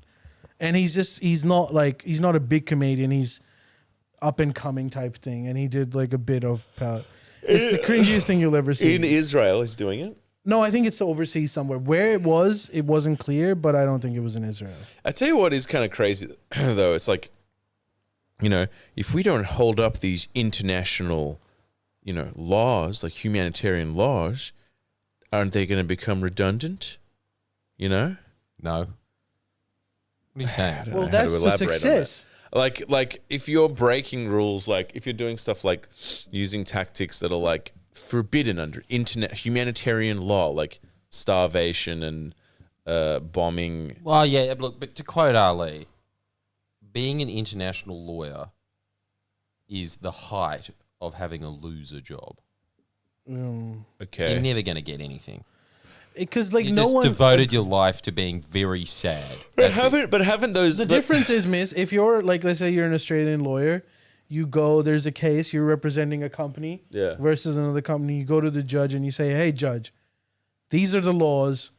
and he's not a big comedian. He's up and coming type thing, and he did like a bit of. It's the cringiest thing you'll ever see. in Israel. He's doing it. No, I think it's overseas somewhere. Where it wasn't clear, but I don't think it was in Israel. I tell you what is kind of crazy though. It's like, if we don't hold up these international, laws, like humanitarian laws, aren't they going to become redundant? No. What are you saying? I don't Well, know how to that's the elaborate on that. success. Like if you're breaking rules, like if you're doing stuff like using tactics that are like forbidden under humanitarian law, like starvation and bombing. Well, yeah, look, but to quote Ali, being an international lawyer is the height of having a loser job. Okay. You're never going to get anything. Because like You no just one devoted your life to being very sad. That's it. haven't those The difference is, miss, if you're like, let's say you're an Australian lawyer, you go, there's a case, you're representing a company Yeah. versus another company. You go to the judge and you say, hey, judge, these are the laws.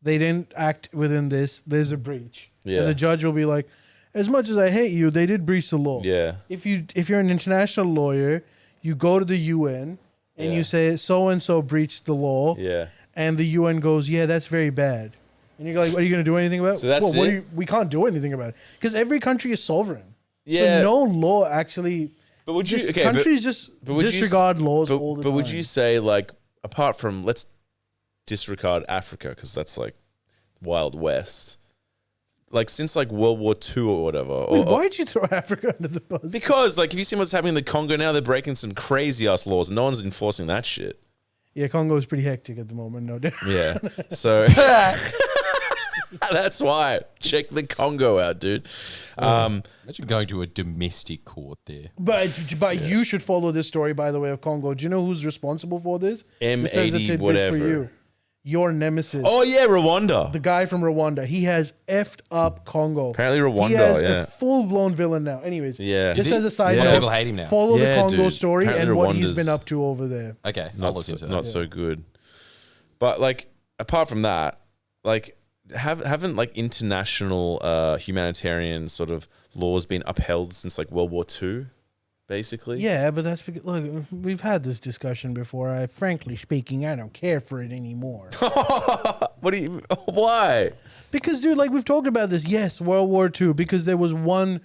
They didn't act within this. There's a breach. Yeah. And the judge will be like, as much as I hate you, they did breach the law. Yeah. If you're an international lawyer, you go to the UN and Yeah. you say, so-and-so breached the law. Yeah. And the UN goes, yeah, that's very bad. And you're like, are you going to do anything about it? So that's well, it? we can't do anything about it. Because every country is sovereign. Yeah. So no law actually... But would you just okay? countries just would you disregard laws but, all the but time. would you say like apart from let's disregard Africa because that's like Wild West, like since like World War II or whatever? Wait, why'd you throw Africa under the bus? Because like, have you seen what's happening in the Congo now? They're breaking some crazy ass laws. No one's enforcing that shit. Yeah, Congo is pretty hectic at the moment, no doubt. Yeah. So that's why. Check the Congo out, dude. Imagine going to a domestic court there. But you should follow this story, by the way, of Congo. Do you know who's responsible for this? This is a M80 tidbit whatever. For you. Your nemesis. Oh yeah, Rwanda. The guy from Rwanda. He has effed up Congo. Apparently Rwanda, He has yeah. a full-blown villain now. Anyways, Yeah. this Is as he? a side Yeah. note. People hate him now. Follow Yeah, the Congo dude. story Apparently and what he's Rwanda's- been up to over there. Okay, I'll Not look so, into that. not so good. But like apart from that, like haven't like international humanitarian sort of laws been upheld since like World War II, basically? Yeah, but that's because, look, we've had this discussion before. Frankly speaking, I don't care for it anymore. What do you? Why? Because, dude, like we've talked about this. Yes, World War II, because there was one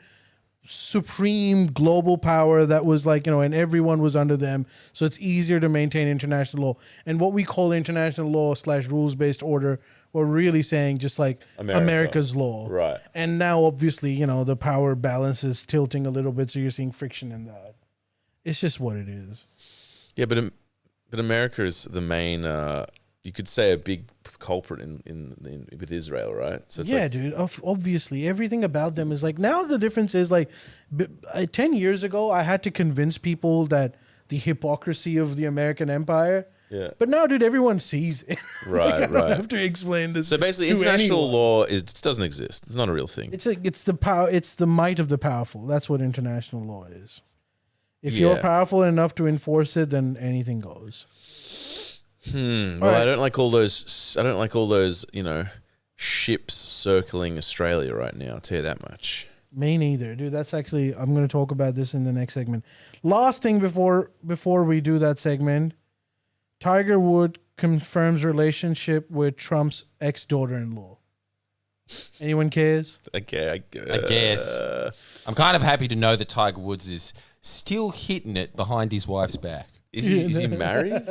supreme global power that was like, and everyone was under them. So it's easier to maintain international law. And what we call international law / rules-based order, we're really saying just like America's law. Right. And now, obviously, the power balance is tilting a little bit. So you're seeing friction in that. It's just what it is. Yeah, but America is the main, you could say, a big culprit in with Israel, right? So it's Dude. Obviously, everything about them is like, now the difference is like 10 years ago, I had to convince people that the hypocrisy of the American empire. Yeah. But now, dude, everyone sees it. Right, I don't right. have to explain this. So basically, to international anyone. law doesn't exist. It's not a real thing. It's the power. It's the might of the powerful. That's what international law is. If you're Yeah. powerful enough to enforce it, then anything goes. Well, right. I don't like all those. I don't like all those. Ships circling Australia right now. I'll tell you that much. Me neither, dude. That's actually, I'm going to talk about this in the next segment. Last thing before we do that segment, Tiger Woods confirms relationship with Trump's ex-daughter-in-law. Anyone cares? Okay, I guess. I'm kind of happy to know that Tiger Woods is still hitting it behind his wife's back. Is he married?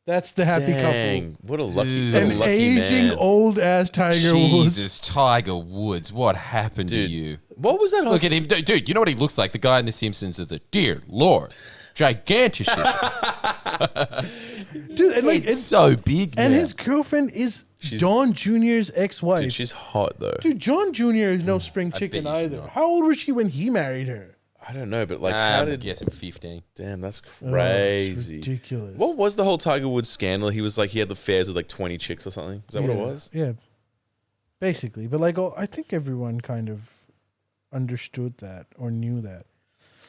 That's the happy Dang, couple. what a lucky, Dude. what a An lucky aging man. old ass Tiger Woods. Jesus, Tiger Woods, what happened Dude. to you? What was that? Look at him, dude. You know what he looks like? The guy in The Simpsons of the Dear Lord, gigantic. Dude, and like, It's so big, and now. his girlfriend is John Jr.'s ex-wife. Dude, she's hot though. Dude, John Jr. is no spring chicken bet you she's either. not. How old was she when he married her? I don't know, but like, I'm how did? guessing 15. Damn, that's Oh, crazy. it's ridiculous. What was the whole Tiger Woods scandal? He was like, he had affairs with like 20 chicks or something. Is that what it was? Yeah, basically. But like, I think everyone kind of understood that or knew that.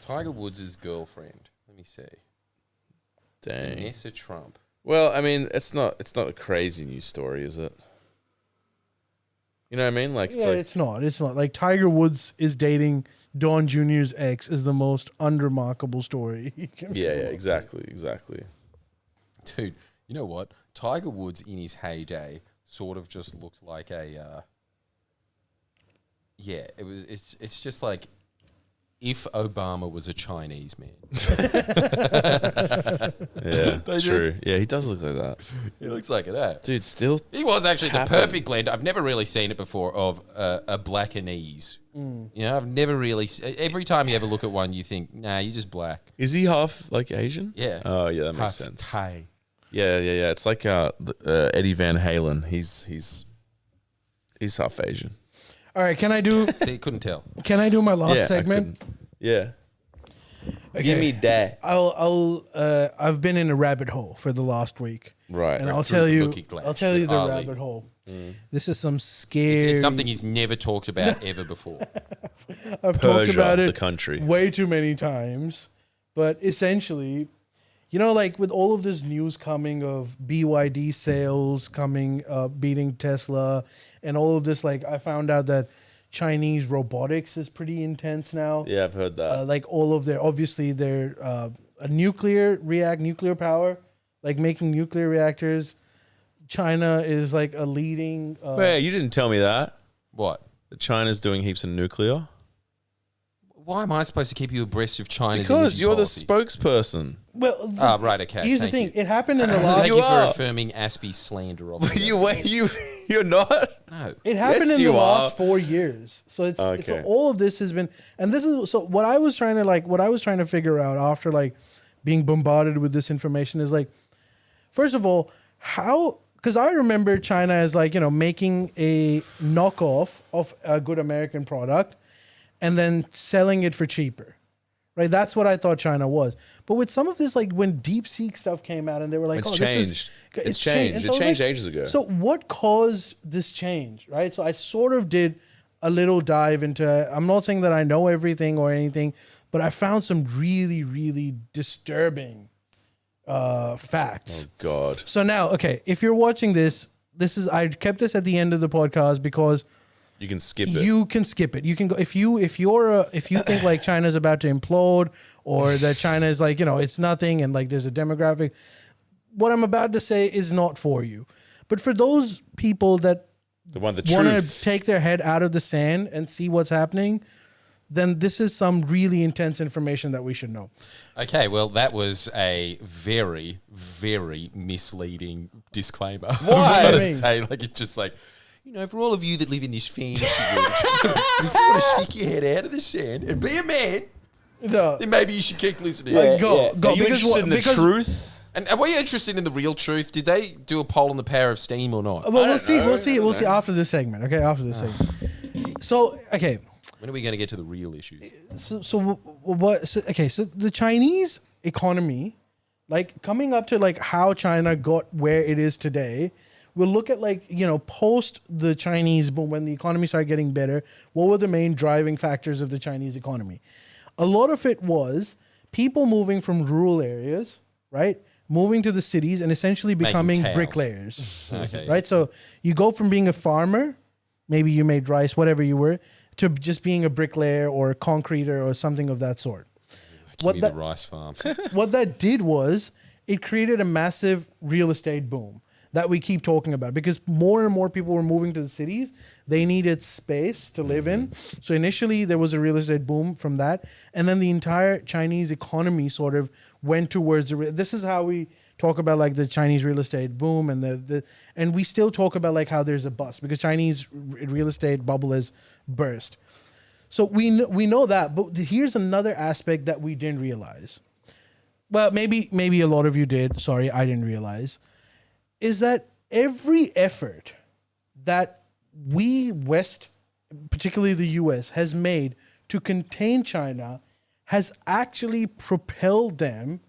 Tiger Woods' girlfriend. Let me see. Dang. Vanessa Trump. Well, I mean, it's not a crazy news story, is it? You know what I mean? Like, Yeah, it's not. It's not. Like, Tiger Woods is dating Don Jr.'s ex is the most unremarkable story. you can yeah, come up with. exactly. Dude, you know what? Tiger Woods in his heyday sort of just looked like a it's just like if Obama was a Chinese man. Yeah, true. Yeah, he does look like that. He looks like that. Dude, still. He was actually the Happened. perfect blend. I've never really seen it before of a blackanese. You know, I've never really. Every time you ever look at one, you think, nah, you're just black. Is he half like Asian? Yeah. Oh, yeah, that makes Half sense. Thai. Yeah. It's like Eddie Van Halen. He's half Asian. All right, can I do Couldn't tell. my last yeah, I segment? couldn't- Yeah. Okay. Give me that. I've been in a rabbit hole for the last week. Right. And Like I'll through tell the you looking glass I'll tell you with the Ali. rabbit hole. This is some scary It's something he's never talked about ever before. I've talked Persia, about it the country. way too many times. But essentially, like with all of this news coming of BYD sales coming beating Tesla and all of this, like I found out that Chinese robotics is pretty intense now. Yeah, I've heard that. Like all of their a nuclear power, like making nuclear reactors. China is like a leading. Wait, you didn't tell me that. What? That China's doing heaps of nuclear? Why am I supposed to keep you abreast of China's Because energy you're the policy? spokesperson. Well, Ah, right, okay. here's the thank thing: you. it happened in the Thank last. you for are. affirming Aspie's slander of me. You're not? No. It happened Yes, in the you last are. 4 years. So it's so Okay. all of this has been, and this is so what I was trying to figure out after like being bombarded with this information is like, first of all, how, because I remember China as like, making a knockoff of a good American product and then selling it for cheaper. Right, that's what I thought China was. But with some of this, like when DeepSeek stuff came out, and they were like, It's "Oh, changed. It's changed. And It so I was changed ages ago. So what caused this change? Right. So I sort of did a little dive into. I'm not saying that I know everything or anything, but I found some really, really disturbing facts. Oh, God. So now, okay, if you're watching this I kept this at the end of the podcast because. You can skip it. You can skip it. You can go if you think like China's about to implode or that China is like, it's nothing and like there's a demographic. What I'm about to say is not for you. But for those people that the want truth. to take their head out of the sand and see what's happening, then this is some really intense information that we should know. Okay, well, that was a very, very misleading disclaimer. Why? I've got to say, like, it's just like, you know, for all of you that live in this fantasy world, if you want to stick your head out of the sand and be a man, No. then maybe you should keep listening. Go. Are you interested in the truth? And were you interested in the real truth? Did they do a poll on the power of steam or not? Well, I we'll don't see. know. We'll see after this segment. Okay, after this segment. So, okay. When are we going to get to the real issues? So what? So the Chinese economy, like coming up to like how China got where it is today, we'll look at like, you know, post the Chinese boom, when the economy started getting better, what were the main driving factors of the Chinese economy? A lot of it was people moving from rural areas, right? Moving to the cities and essentially becoming towels. bricklayers, Okay. right? So you go from being a farmer, maybe you made rice, whatever you were, to just being a bricklayer or a concreter or something of that sort. Give me the rice farm. What that did was it created a massive real estate boom that we keep talking about, because more and more people were moving to the cities. They needed space to live in. So initially there was a real estate boom from that. And then the entire Chinese economy sort of went towards this is how we talk about like the Chinese real estate boom, and and we still talk about like how there's a bust because Chinese real estate bubble has burst. So we know that, but here's another aspect that we didn't realize. Well, maybe a lot of you did. Sorry, I didn't realize. Is that every effort that we West, particularly the US, has made to contain China has actually propelled them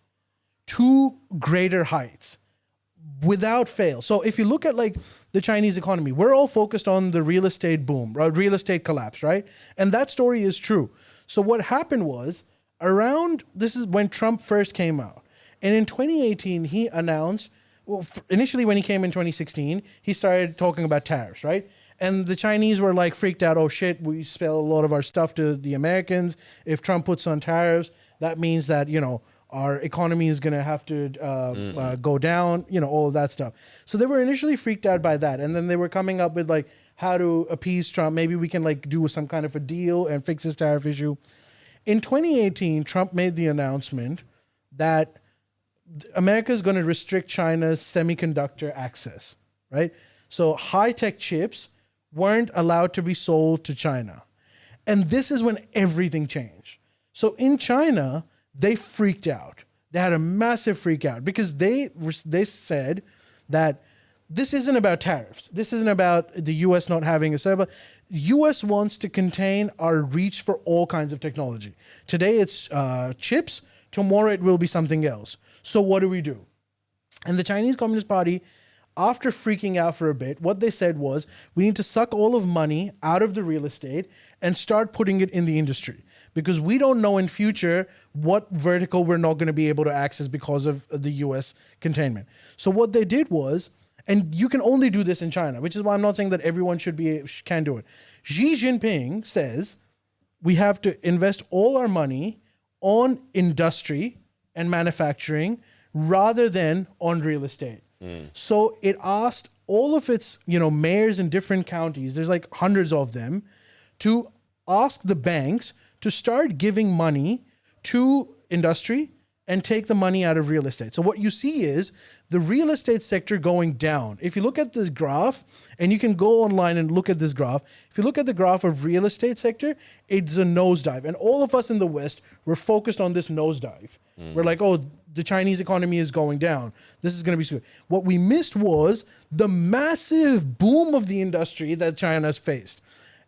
to greater heights without fail. So if you look at like the Chinese economy, we're all focused on the real estate boom, real estate collapse, right? And that story is true. So what happened was this is when Trump first came out. And in 2018, he announced, well, initially when he came in 2016, he started talking about tariffs, right? And the Chinese were like freaked out. Oh shit, we sell a lot of our stuff to the Americans. If Trump puts on tariffs, that means that, you know, our economy is going to have to go down, you know, all of that stuff. So they were initially freaked out by that. And then they were coming up with like how to appease Trump. Maybe we can like do some kind of a deal and fix this tariff issue. In 2018, Trump made the announcement that America is going to restrict China's semiconductor access, right? So high-tech chips weren't allowed to be sold to China. And this is when everything changed. So in China, they freaked out. They had a massive freak out because they said that this isn't about tariffs. This isn't about the U.S. not having a server. U.S. wants to contain our reach for all kinds of technology. Today it's chips. Tomorrow it will be something else. So what do we do? And the Chinese Communist Party, after freaking out for a bit, what they said was, we need to suck all of money out of the real estate and start putting it in the industry. Because we don't know in future what vertical we're not going to be able to access because of the US containment. So what they did was, and you can only do this in China, which is why I'm not saying that everyone can do it. Xi Jinping says we have to invest all our money on industry and manufacturing rather than on real estate. So it asked all of its, you know, mayors in different counties, there's like hundreds of them, to ask the banks to start giving money to industry and take the money out of real estate. So what you see is the real estate sector going down. If you look at this graph, and you can go online and look at this graph, if you look at the graph of real estate sector, it's a nosedive. And all of us in the West, we're focused on this nosedive. We're like, oh, the Chinese economy is going down. This is going to be good. What we missed was the massive boom of the industry that China's faced.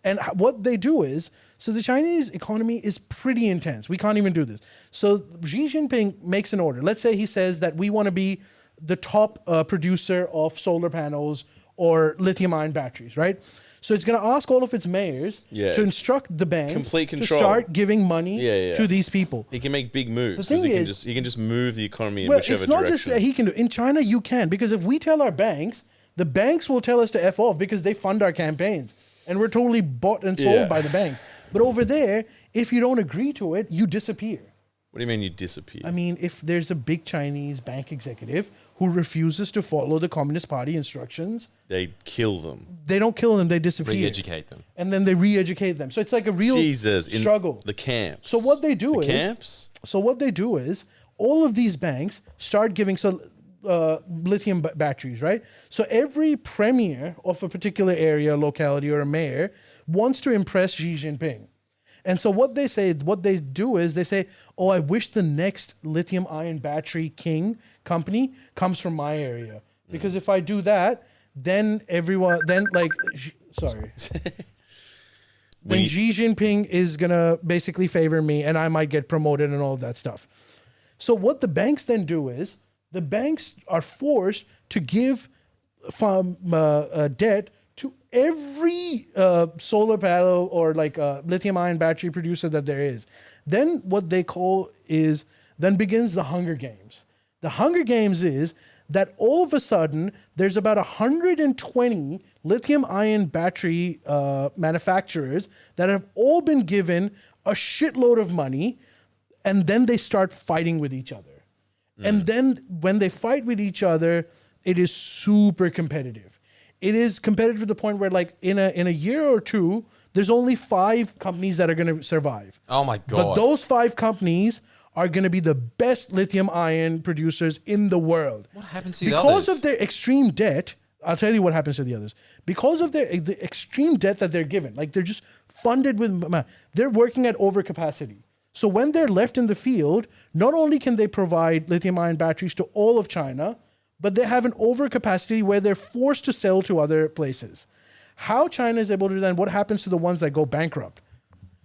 And what they do is, so the Chinese economy is pretty intense. We can't even do this. So Xi Jinping makes an order. Let's say he says that we want to be the top producer of solar panels or lithium-ion batteries, right? So it's going to ask all of its mayors to instruct the banks Complete to control. start giving money to these people. He can make big moves. The thing He can just move the economy in Well, whichever it's not direction. just that he can do. In China, you can, because if we tell our banks, the banks will tell us to F off because they fund our campaigns. And we're totally bought and sold by the banks. But over there, if you don't agree to it, you disappear. What do you mean you disappear? I mean, if there's a big Chinese bank executive who refuses to follow the Communist Party instructions, they kill them. they don't kill them, they disappear. Re-educate them. And then they re-educate them. So it's like a real struggle. The camps. So what they do is all of these banks start giving lithium batteries, right? So every premier of a particular area, locality, or a mayor wants to impress Xi Jinping. And so what they do is they say, oh, I wish the next lithium ion battery company comes from my area. Because if I do that, then Xi Jinping is going to basically favor me and I might get promoted and all of that stuff. So what the banks then do is the banks are forced to give debt to every solar panel or lithium ion battery producer that there is. Then what they call then begins the Hunger Games. The Hunger Games is that all of a sudden there's about 120 lithium ion battery manufacturers that have all been given a shitload of money, and then they start fighting with each other. And then when they fight with each other, it is super competitive. It is competitive to the point where, in a year or two, there's only 5 companies that are going to survive. Oh my God. But those 5 companies are going to be the best lithium ion producers in the world. What happens to the Because others? of their extreme debt, I'll tell you what happens to the others. Because of the extreme debt that they're given, they're just funded with, they're working at overcapacity. So when they're left in the field, not only can they provide lithium-ion batteries to all of China, but they have an overcapacity where they're forced to sell to other places. How China is able to do that, and what happens to the ones that go bankrupt?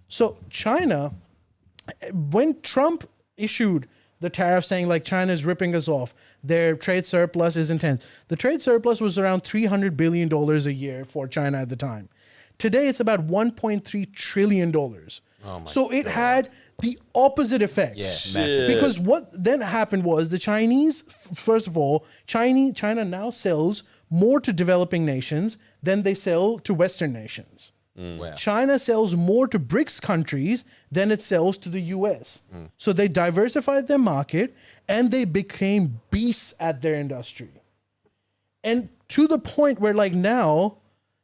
So China, when Trump issued the tariff saying China is ripping us off, their trade surplus is intense. The trade surplus was around $300 billion a year for China at the time. Today, it's about $1.3 trillion. So it had the opposite effect. Yeah, massive. Because what then happened was the Chinese, first of all, China now sells more to developing nations than they sell to Western nations. Wow. China sells more to BRICS countries than it sells to the US. So they diversified their market and they became beasts at their industry. And to the point where now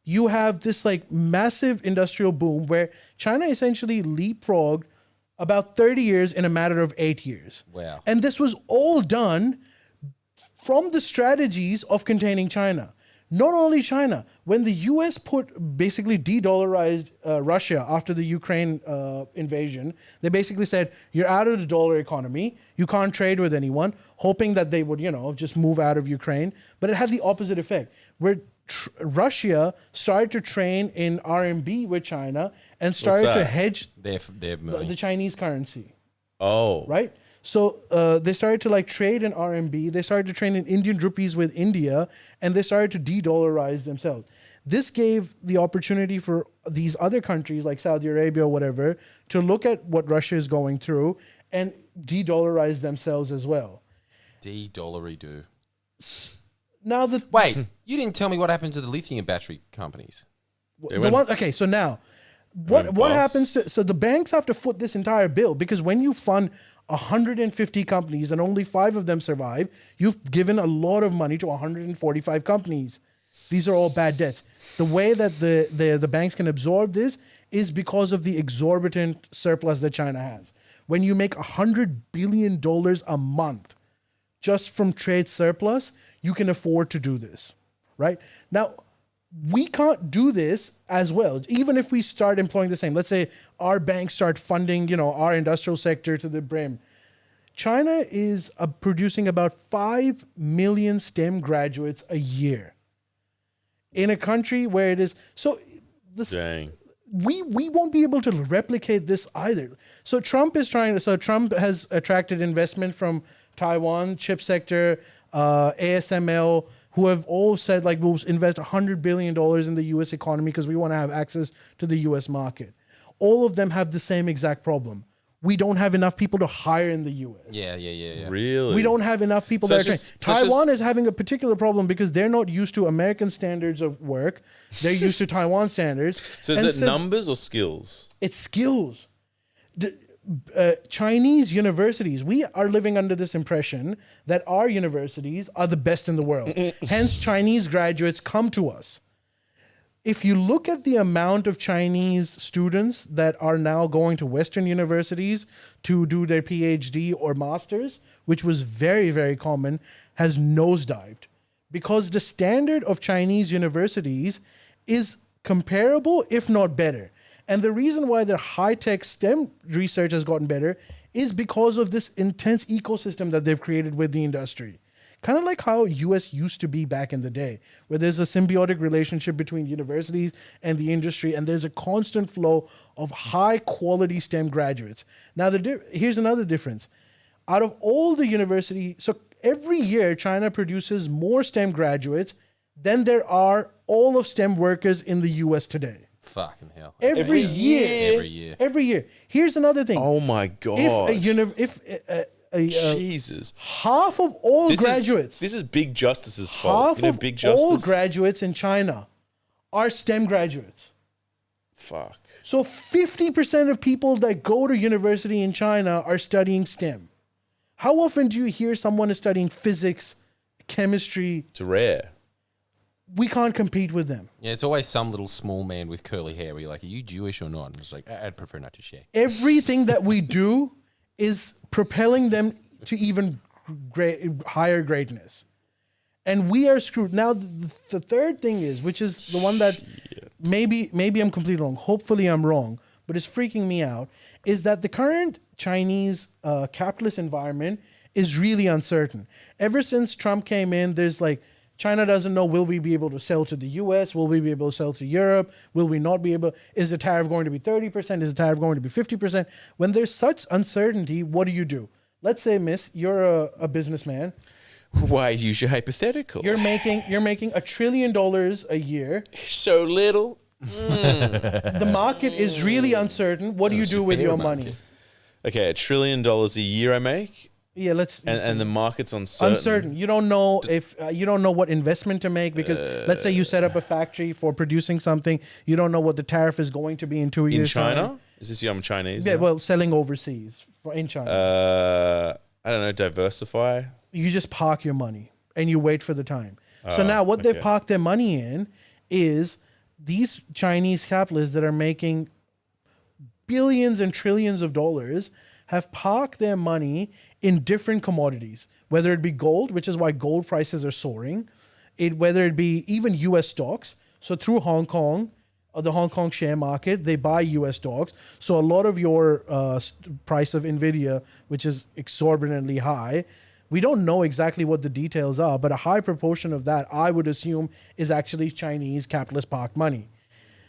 you have this massive industrial boom where China essentially leapfrogged about 30 years in a matter of 8 years. Wow. And this was all done from the strategies of containing China. Not only China, when the US basically de-dollarized Russia after the Ukraine invasion, they basically said, you're out of the dollar economy, you can't trade with anyone, hoping that they would, just move out of Ukraine. But it had the opposite effect, where Russia started to train in RMB with China and started to hedge the Chinese currency. Oh. Right? So they started to trade in RMB. They started to trade in Indian rupees with India, and they started to de-dollarize themselves. This gave the opportunity for these other countries like Saudi Arabia or whatever to look at what Russia is going through and de-dollarize themselves as well. De-dollary-do. Now Wait, you didn't tell me what happened to the lithium battery companies. So now what happens so the banks have to foot this entire bill, because when you fund 150 companies and only 5 of them survive, you've given a lot of money to 145 companies. These are all bad debts. The way that the banks can absorb this is because of the exorbitant surplus that China has. When you make $100 billion a month just from trade surplus, you can afford to do this, right? Now, we can't do this as well, even if we start employing the same. Let's say our banks start funding, our industrial sector to the brim. China is producing about 5 million STEM graduates a year in a country where it is. So Dang. we won't be able to replicate this either. So Trump has attracted investment from Taiwan, chip sector, ASML, who have all said we'll invest $100 billion in the U.S. economy because we want to have access to the U.S. market. All of them have the same exact problem. We don't have enough people to hire in the U.S. Yeah. Really? We don't have enough people So that are it's trained. just- Taiwan is having a particular problem because they're not used to American standards of work. They're used to Taiwan standards. So is it numbers or skills? It's skills. Chinese universities, we are living under this impression that our universities are the best in the world. Hence, Chinese graduates come to us. If you look at the amount of Chinese students that are now going to Western universities to do their PhD or masters, which was very, very common, has nosedived. Because the standard of Chinese universities is comparable, if not better. And the reason why their high-tech STEM research has gotten better is because of this intense ecosystem that they've created with the industry. Kind of like how US used to be back in the day, where there's a symbiotic relationship between universities and the industry, and there's a constant flow of high-quality STEM graduates. Now, here's another difference. Out of all the university, so every year China produces more STEM graduates than there are all of STEM workers in the US today. Fucking hell. Every year. Every year. Every year. Here's another thing. Oh my god! Jesus. Half of all graduates, This is Big Justice's fault. half of Big all Justice. graduates in China are STEM graduates. Fuck. So 50% of people that go to university in China are studying STEM. How often do you hear someone is studying physics, chemistry? It's rare. We can't compete with them. Yeah, it's always some little small man with curly hair where you're like, are you Jewish or not? And it's like, I'd prefer not to share. Everything that we do is propelling them to even higher greatness. And we are screwed. Now, the third thing is, which is the one that maybe I'm completely wrong. Hopefully I'm wrong, but it's freaking me out, is that the current Chinese capitalist environment is really uncertain. Ever since Trump came in, there's like, China doesn't know, will we be able to sell to the US? Will we be able to sell to Europe? Will we not be able? Is the tariff going to be 30%? Is the tariff going to be 50%? When there's such uncertainty, what do? Let's say, miss, you're a businessman. Why use your hypothetical? You're making $1 trillion a year. so little. The market is really uncertain. What do you do with your money? Okay, $1 trillion a year I make. Yeah, And the market's uncertain. Uncertain. You don't know if you don't know what investment to make because let's say you set up a factory for producing something. You don't know what the tariff is going to be in 2 years. In China? Time. Is this I'm Chinese? Yeah, now? well, selling overseas in China. I don't know. Diversify. You just park your money and you wait for the time. So now what they've parked their money in is these Chinese capitalists that are making billions and trillions of dollars have parked their money in different commodities, whether it be gold, which is why gold prices are soaring, whether it be even US stocks. So through Hong Kong, the Hong Kong share market, they buy US stocks. So a lot of your price of NVIDIA, which is exorbitantly high, we don't know exactly what the details are, but a high proportion of that, I would assume, is actually Chinese capitalist parked money.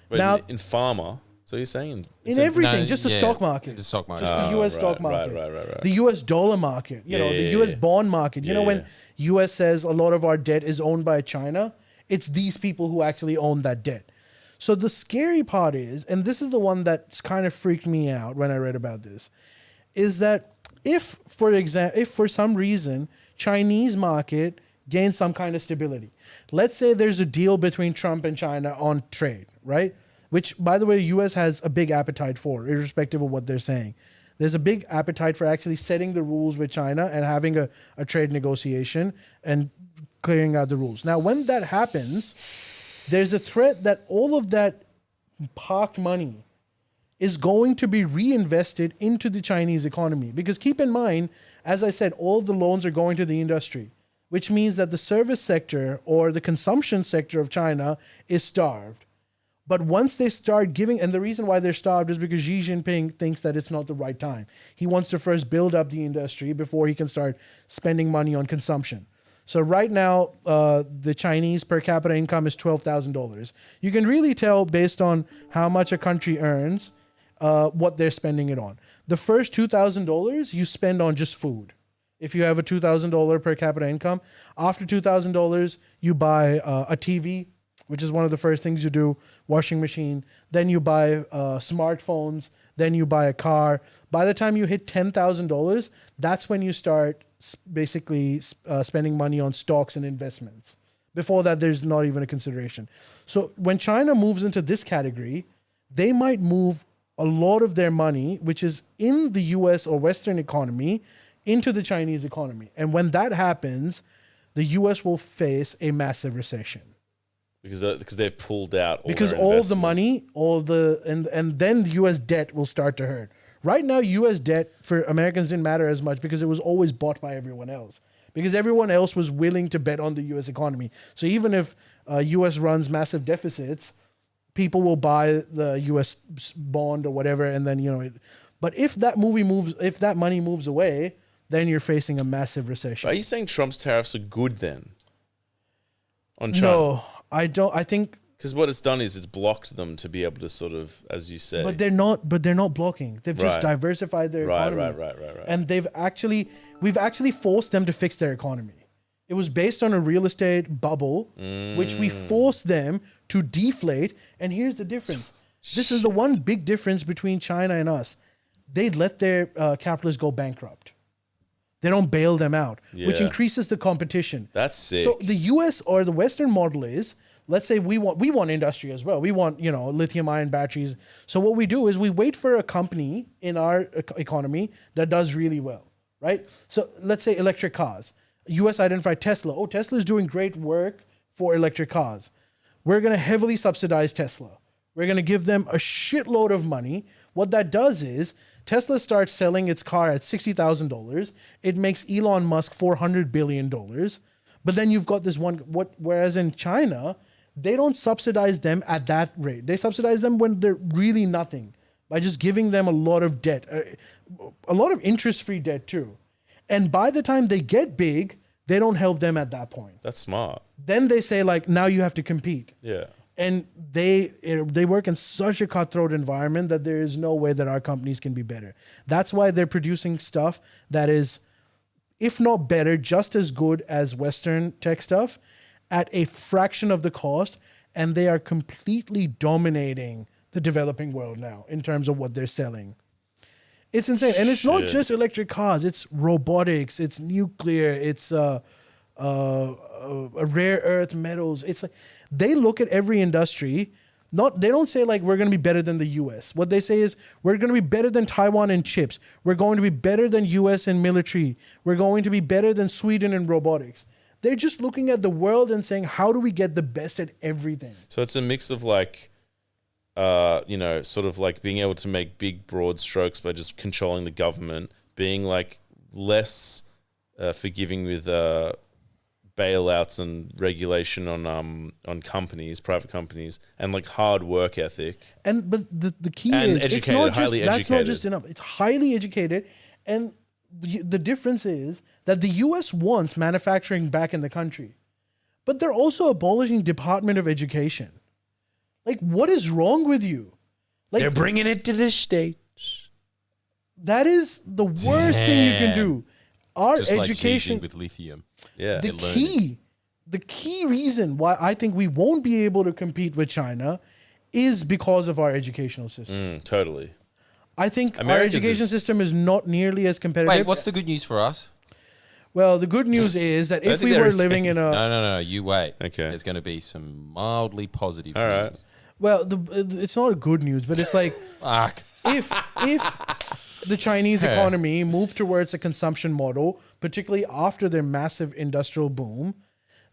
But Now- in pharma, so you're saying In everything, no, just the yeah, stock market. the stock market. Just the US stock market. right. The US dollar market. You know, the US bond market. You know, when US says a lot of our debt is owned by China, it's these people who actually own that debt. So the scary part is, and this is the one that kind of freaked me out when I read about this, is that if for some reason Chinese market gains some kind of stability, let's say there's a deal between Trump and China on trade, right? Which, by the way, US has a big appetite for, irrespective of what they're saying. There's a big appetite for actually setting the rules with China and having a trade negotiation and clearing out the rules. Now, when that happens, there's a threat that all of that parked money is going to be reinvested into the Chinese economy. Because keep in mind, as I said, all the loans are going to the industry, which means that the service sector or the consumption sector of China is starved. But once they start giving, and the reason why they're starved is because Xi Jinping thinks that it's not the right time. He wants to first build up the industry before he can start spending money on consumption. So right now, the Chinese per capita income is $12,000. You can really tell based on how much a country earns, what they're spending it on. The first $2,000 you spend on just food. If you have a $2,000 per capita income, after $2,000 you buy a TV, which is one of the first things you do, washing machine. Then you buy smartphones. Then you buy a car. By the time you hit $10,000, that's when you start basically spending money on stocks and investments. Before that, there's not even a consideration. So when China moves into this category, they might move a lot of their money, which is in the US or Western economy, into the Chinese economy. And when that happens, the US will face a massive recession. Because they've pulled out all Because their all the investment. money, and then the US debt will start to hurt. Right now, US debt for Americans didn't matter as much because it was always bought by everyone else. Because everyone else was willing to bet on the US economy. So even if US runs massive deficits, people will buy the US bond or whatever, and then but if that money moves away, then you're facing a massive recession. Are you saying Trump's tariffs are good then? On China? No, I don't. I think, Because what it's done is it's blocked them to be able to sort of, as you say. but they're not blocking. They've just Right. diversified their economy. Right. And we've actually forced them to fix their economy. It was based on a real estate bubble, which we forced them to deflate. And here's the difference. This is the one big difference between China and us. They let their capitalists go bankrupt. They don't bail them out, which Yeah. increases the competition. That's sick. So the US or the Western model is, let's say we want industry as well. We want, lithium ion batteries. So what we do is we wait for a company in our economy that does really well, right? So let's say electric cars. US identified Tesla. Oh, Tesla is doing great work for electric cars. We're going to heavily subsidize Tesla. We're going to give them a shitload of money. What that does is Tesla starts selling its car at $60,000. It makes Elon Musk $400 billion. But then you've got this whereas in China, they don't subsidize them at that rate. They subsidize them when they're really nothing by just giving them a lot of debt, a lot of interest-free debt too. And by the time they get big, they don't help them at that point. That's smart. Then they say now you have to compete. Yeah. And they work in such a cutthroat environment that there is no way that our companies can be better. That's why they're producing stuff that is, if not better, just as good as Western tech stuff at a fraction of the cost. And they are completely dominating the developing world now in terms of what they're selling. It's insane. And it's not just electric cars. It's robotics. It's nuclear. It's rare earth metals. It's like they look at every industry. They don't say we're going to be better than the US. What they say is we're going to be better than Taiwan in chips. We're going to be better than US in military. We're going to be better than Sweden in robotics. They're just looking at the world and saying, how do we get the best at everything? So it's a mix of sort of being able to make big broad strokes by just controlling the government, being less forgiving with bailouts and regulation on companies, private companies, and hard work ethic. But the key And is educated, it's not highly just, that's not educated. just enough. It's highly educated, and the difference is that the U.S. wants manufacturing back in the country, but they're also abolishing Department of Education. What is wrong with you? They're bringing it to the States. That is the worst thing you can do. Our Just education like with lithium. Yeah. the key reason why I think we won't be able to compete with China is because of our educational system. Totally. I think our America's education is- system is not nearly as competitive. Wait, what's the good news for us? Well, the good news is that if think we they're were saying- living in a No, you wait. Okay. There's going to be some mildly positive All right. news. well, it's not a good news, but it's Fuck. if the Chinese economy moved towards a consumption model, particularly after their massive industrial boom,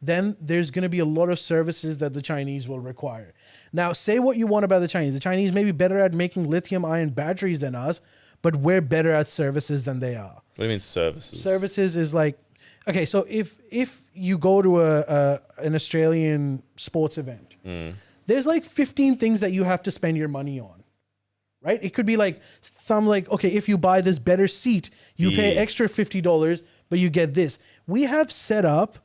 then there's going to be a lot of services that the Chinese will require. Now, say what you want about the Chinese. The Chinese may be better at making lithium-ion batteries than us, but we're better at services than they are. What do you mean services? Services is okay, so if you go to an Australian sports event, there's 15 things that you have to spend your money on. Right? It could be okay, if you buy this better seat, you pay extra $50, but you get this. We have set up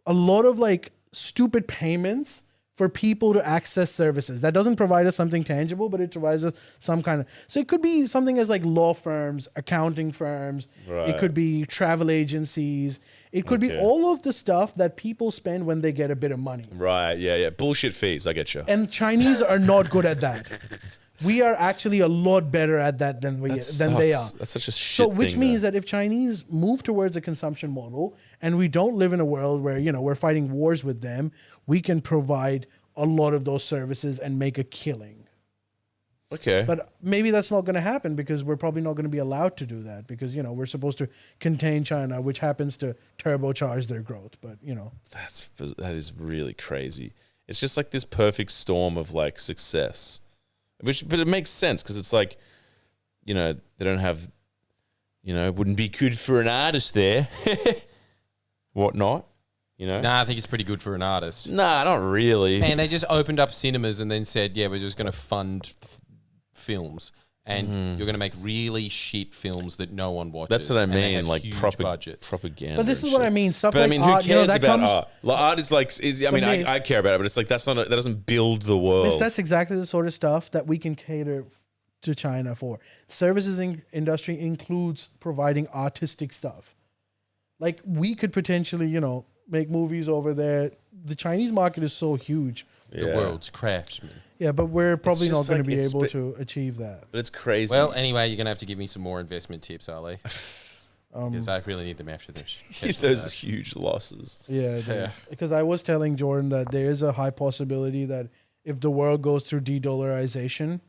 a lot of stupid payments for people to access services. That doesn't provide us something tangible, but it provides us some kind of... So it could be something as law firms, accounting firms. Right. It could be travel agencies. It could be Okay. all of the stuff that people spend when they get a bit of money. Right. Yeah. Bullshit fees. I get you. And Chinese are not good at that. We are actually a lot better at that than they are. That's such a shit Which thing, means though. that if Chinese move towards a consumption model and we don't live in a world where, we're fighting wars with them, we can provide a lot of those services and make a killing. Okay. But maybe that's not going to happen because we're probably not going to be allowed to do that because, we're supposed to contain China, which happens to turbocharge their growth. But, that is really crazy. It's just like this perfect storm of like success, but it makes sense because it's like, they don't have, it wouldn't be good for an artist there. Whatnot, Nah, I think it's pretty good for an artist. Nah, not really. Man, they just opened up cinemas and then said, yeah, we're just going to fund films. And you're going to make really shit films that no one watches. That's what I and they mean, have like huge budgets. propaganda. But this and is what shit. I mean. Stuff But like I mean, art, who cares that about comes, art? Like, art is like, I mean, Miss- I care about it, but it's like that doesn't build the world. That's exactly the sort of stuff that we can cater to China for. Services industry includes providing artistic stuff. Like we could potentially, make movies over there. The Chinese market is so huge. The world's craftsman. Yeah, but we're probably not just going to like- be it's able bit- to achieve that. But it's crazy. Well, anyway, you're going to have to give me some more investment tips, Ali. Because I really need them after this. those huge losses. Yeah. Because I was telling Jordan that there is a high possibility that if the world goes through de-dollarization,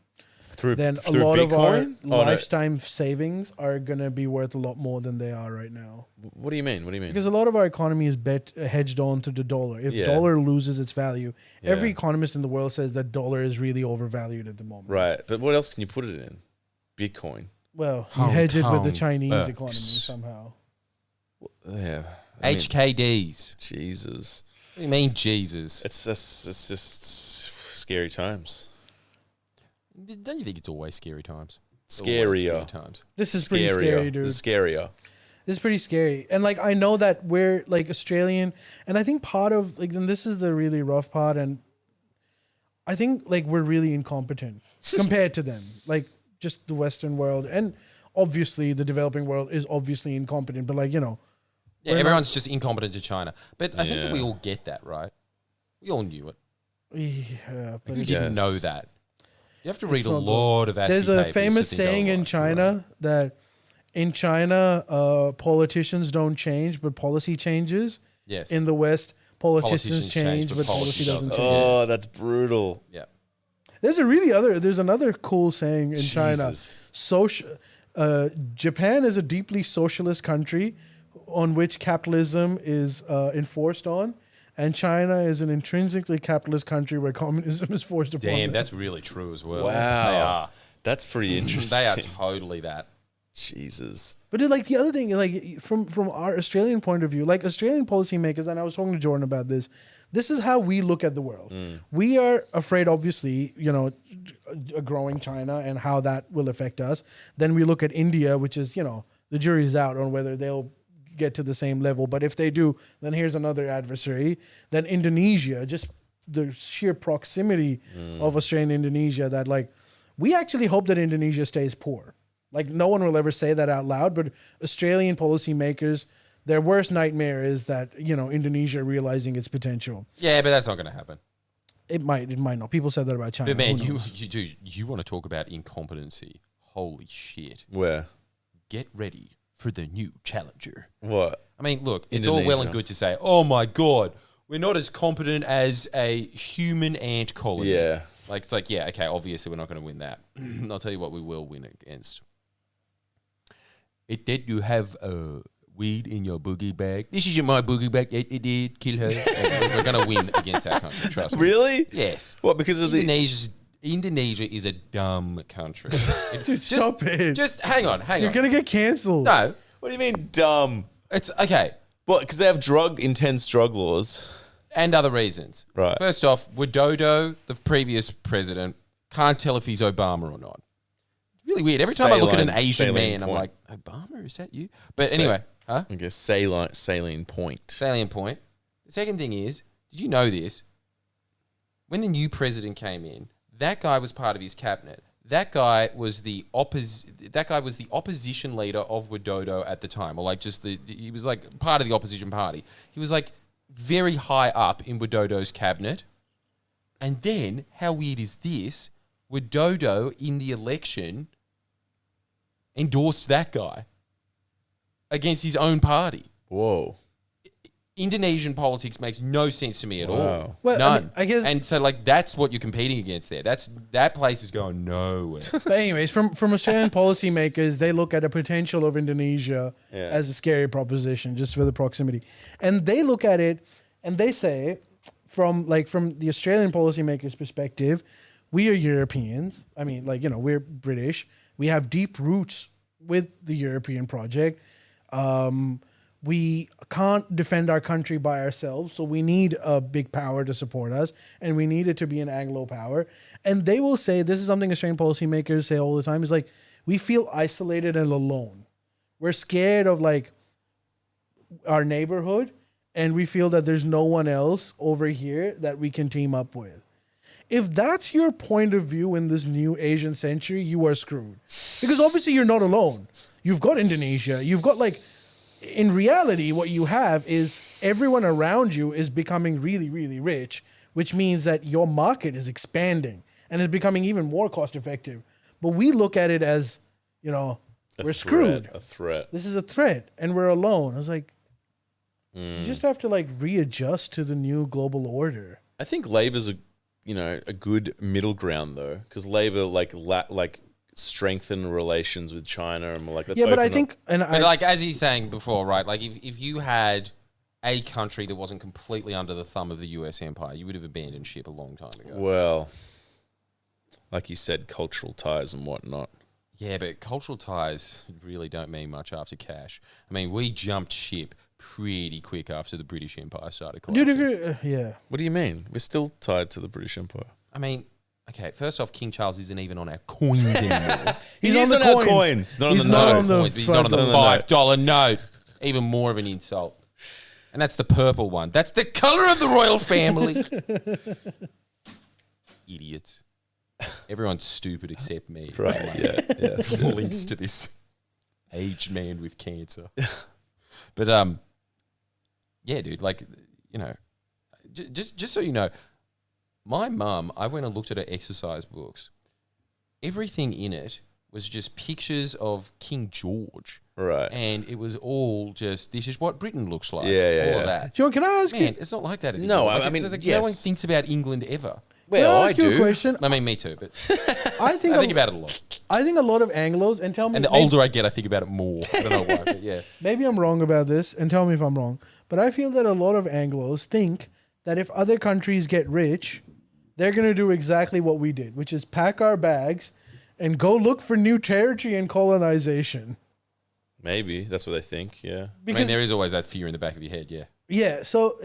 then a lot of our lifetime savings are going to be worth a lot more than they are right now. What do you mean? Because a lot of our economy is hedged on to the dollar. If dollar loses its value, every economist in the world says that dollar is really overvalued at the moment. Right. But what else can you put it in? Bitcoin. Well, you Hong hedge it with the Kong Chinese bucks. economy somehow. Yeah. I mean, HKDs. Jesus. What do you mean, Jesus? It's just scary times. Don't you think it's always scary times? Scarier. Scary times. This is pretty scary, dude. This is scarier. This is pretty scary. And like I know that we're like Australian, and I think part of like and this is the really rough part, and I think like we're really incompetent compared to them. Like just the Western world, and obviously the developing world is obviously incompetent, but like, Yeah, We're everyone's just incompetent to China. But I think that we Yeah. all get that, right? We all knew it. yeah, but Who it's- didn't Yes. know that? You have to read a not good. lot of ASCII there's a papers famous to think, saying oh, in right, China that in China, politicians don't change, but policy changes. Yes. In the West, politicians Politicians change, change, but policy doesn't change. Oh, that's brutal. yeah. There's another cool saying in China. Jesus. Japan is a deeply socialist country on which capitalism is enforced on, and China is an intrinsically capitalist country where communism is forced upon Damn, them. that's really true as well. Wow. They are. That's pretty interesting. They are totally that. Jesus. But like the other thing, like from our Australian point of view, like Australian policymakers, and I was talking to Jordan about this. This is how we look at the world. We are afraid, obviously, a growing China and how that will affect us. Then we look at India, which is, the jury's out on whether they'll get to the same level. But if they do, then here's another adversary. Then Indonesia, just the sheer proximity of Australia and Indonesia, that like we actually hope that Indonesia stays poor. Like no one will ever say that out loud, but Australian policymakers, their worst nightmare is that, Indonesia realizing its potential. Yeah, but that's not going to happen. It might not. People said that about China. But man, Who you knows? want to talk about incompetency? Holy shit! Where? Get ready for the new challenger. What? I mean, look, it's all well and Indonesia. good to say, "Oh my god, we're not as competent as a human ant colony." Yeah. Like it's like, yeah, okay, obviously we're not going to win that. I'll tell you what, we will win against. It did you have weed in your boogie bag? This isn't my boogie bag. It did kill her. We're going to win against that country. Trust me. Really? Yes. What? Because of Indonesia is a dumb country. Dude, stop it. Just hang on. You're going to get canceled. No, What do you mean dumb? it's okay. What? Because they have intense drug laws. And other reasons. Right. First off, Widodo, the previous president, can't tell if he's Obama or not. Really weird. Every time I look at an Asian Saline man, I'm point. like, Obama, is that you? But anyway, huh? I guess saline point. Salient point. The second thing is, did you know this? When the new president came in, that guy was part of his cabinet. That guy was the opposition leader of Widodo at the time, or like he was like part of the opposition party. He was like very high up in Widodo's cabinet. And then, how weird is this? Widodo in the election endorsed that guy against his own party. Whoa. Indonesian politics makes no sense to me at all. Wow. Well, None. I mean, I guess- and so like that's what you're competing against there. That place is going nowhere. But anyways, from Australian policymakers, they look at the potential of Indonesia as a scary proposition just for the proximity, and they look at it and they say, from the Australian policymakers' perspective, we are Europeans. I mean, we're British. We have deep roots with the European project. We can't defend our country by ourselves, so we need a big power to support us, and we need it to be an Anglo power. And they will say, this is something Australian policymakers say all the time, is like, we feel isolated and alone. We're scared of our neighborhood, and we feel that there's no one else over here that we can team up with. If that's your point of view in this new Asian century, you are screwed. Because obviously you're not alone. You've got Indonesia, you've got in reality, what you have is everyone around you is becoming really, really rich, which means that your market is expanding and is becoming even more cost effective. But we look at it as, we're screwed. A threat. This is a threat and we're alone. I was like, you just have to readjust to the new global order. I think Labor's a good middle ground though, because Labor strengthen relations with China and let's yeah, but I open think, up. But as he's saying before, right? Like if you had a country that wasn't completely under the thumb of the US empire, you would have abandoned ship a long time ago. Well, like you said, cultural ties and whatnot. Yeah, but cultural ties really don't mean much after cash. I mean, we jumped ship pretty quick after the British Empire started collapsing. dude, if you're, What do you mean? We're still tied to the British Empire. I mean, okay, first off, King Charles isn't even on our coins anymore. He's on the our coins. coins. He's not He's on the not note. on the Coins, but he's not on the $5 $5 note. Even more of an insult. And that's the purple one. That's the colour of the royal family. Idiots. Everyone's stupid except me. Right, yeah. Links to this aged man with cancer. But yeah, dude, just so you know, my mum, I went and looked at her exercise books. Everything in it was just pictures of King George. Right. And it was all just, this is what Britain looks like. Yeah. All of that. John, can I ask you? Man, it's not like that anymore. No, Like, I mean, no one yes. thinks about England ever. Can Well, I I ask you a do. question? I mean, me too, but I think I think about it a lot. I think a lot of Anglos, and tell me, And the older I get, I think about it more. I don't know why, but yeah. maybe I'm wrong about this, and tell me if I'm wrong, but I feel that a lot of Anglos think that if other countries get rich, they're going to do exactly what we did, which is pack our bags and go look for new territory and colonization. Maybe. That's what they think, yeah. I Because mean, there is always that fear in the back of your head, yeah. yeah, so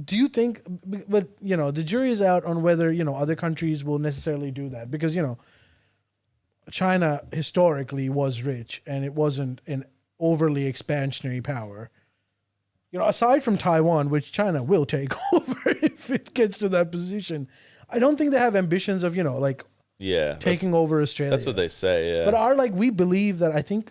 do you think, but the jury is out on whether, other countries will necessarily do that, because, China historically was rich and it wasn't an overly expansionary power. Aside from Taiwan, which China will take over if it gets to that position, I don't think they have ambitions of, Yeah. taking over Australia. That's what they say, yeah. But we believe that, I think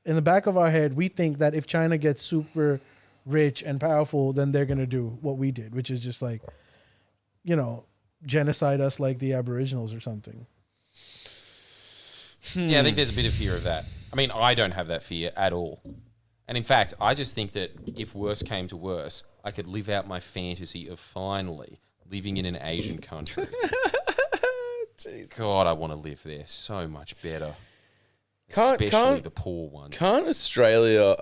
in the back of our head, we think that if China gets super rich and powerful, then they're going to do what we did, which is just genocide us like the Aboriginals or something. Yeah, I think there's a bit of fear of that. I mean, I don't have that fear at all. And in fact, I just think that if worse came to worse, I could live out my fantasy of finally living in an Asian country. God, I want to live there so much better. Especially the poor ones. Can't Australia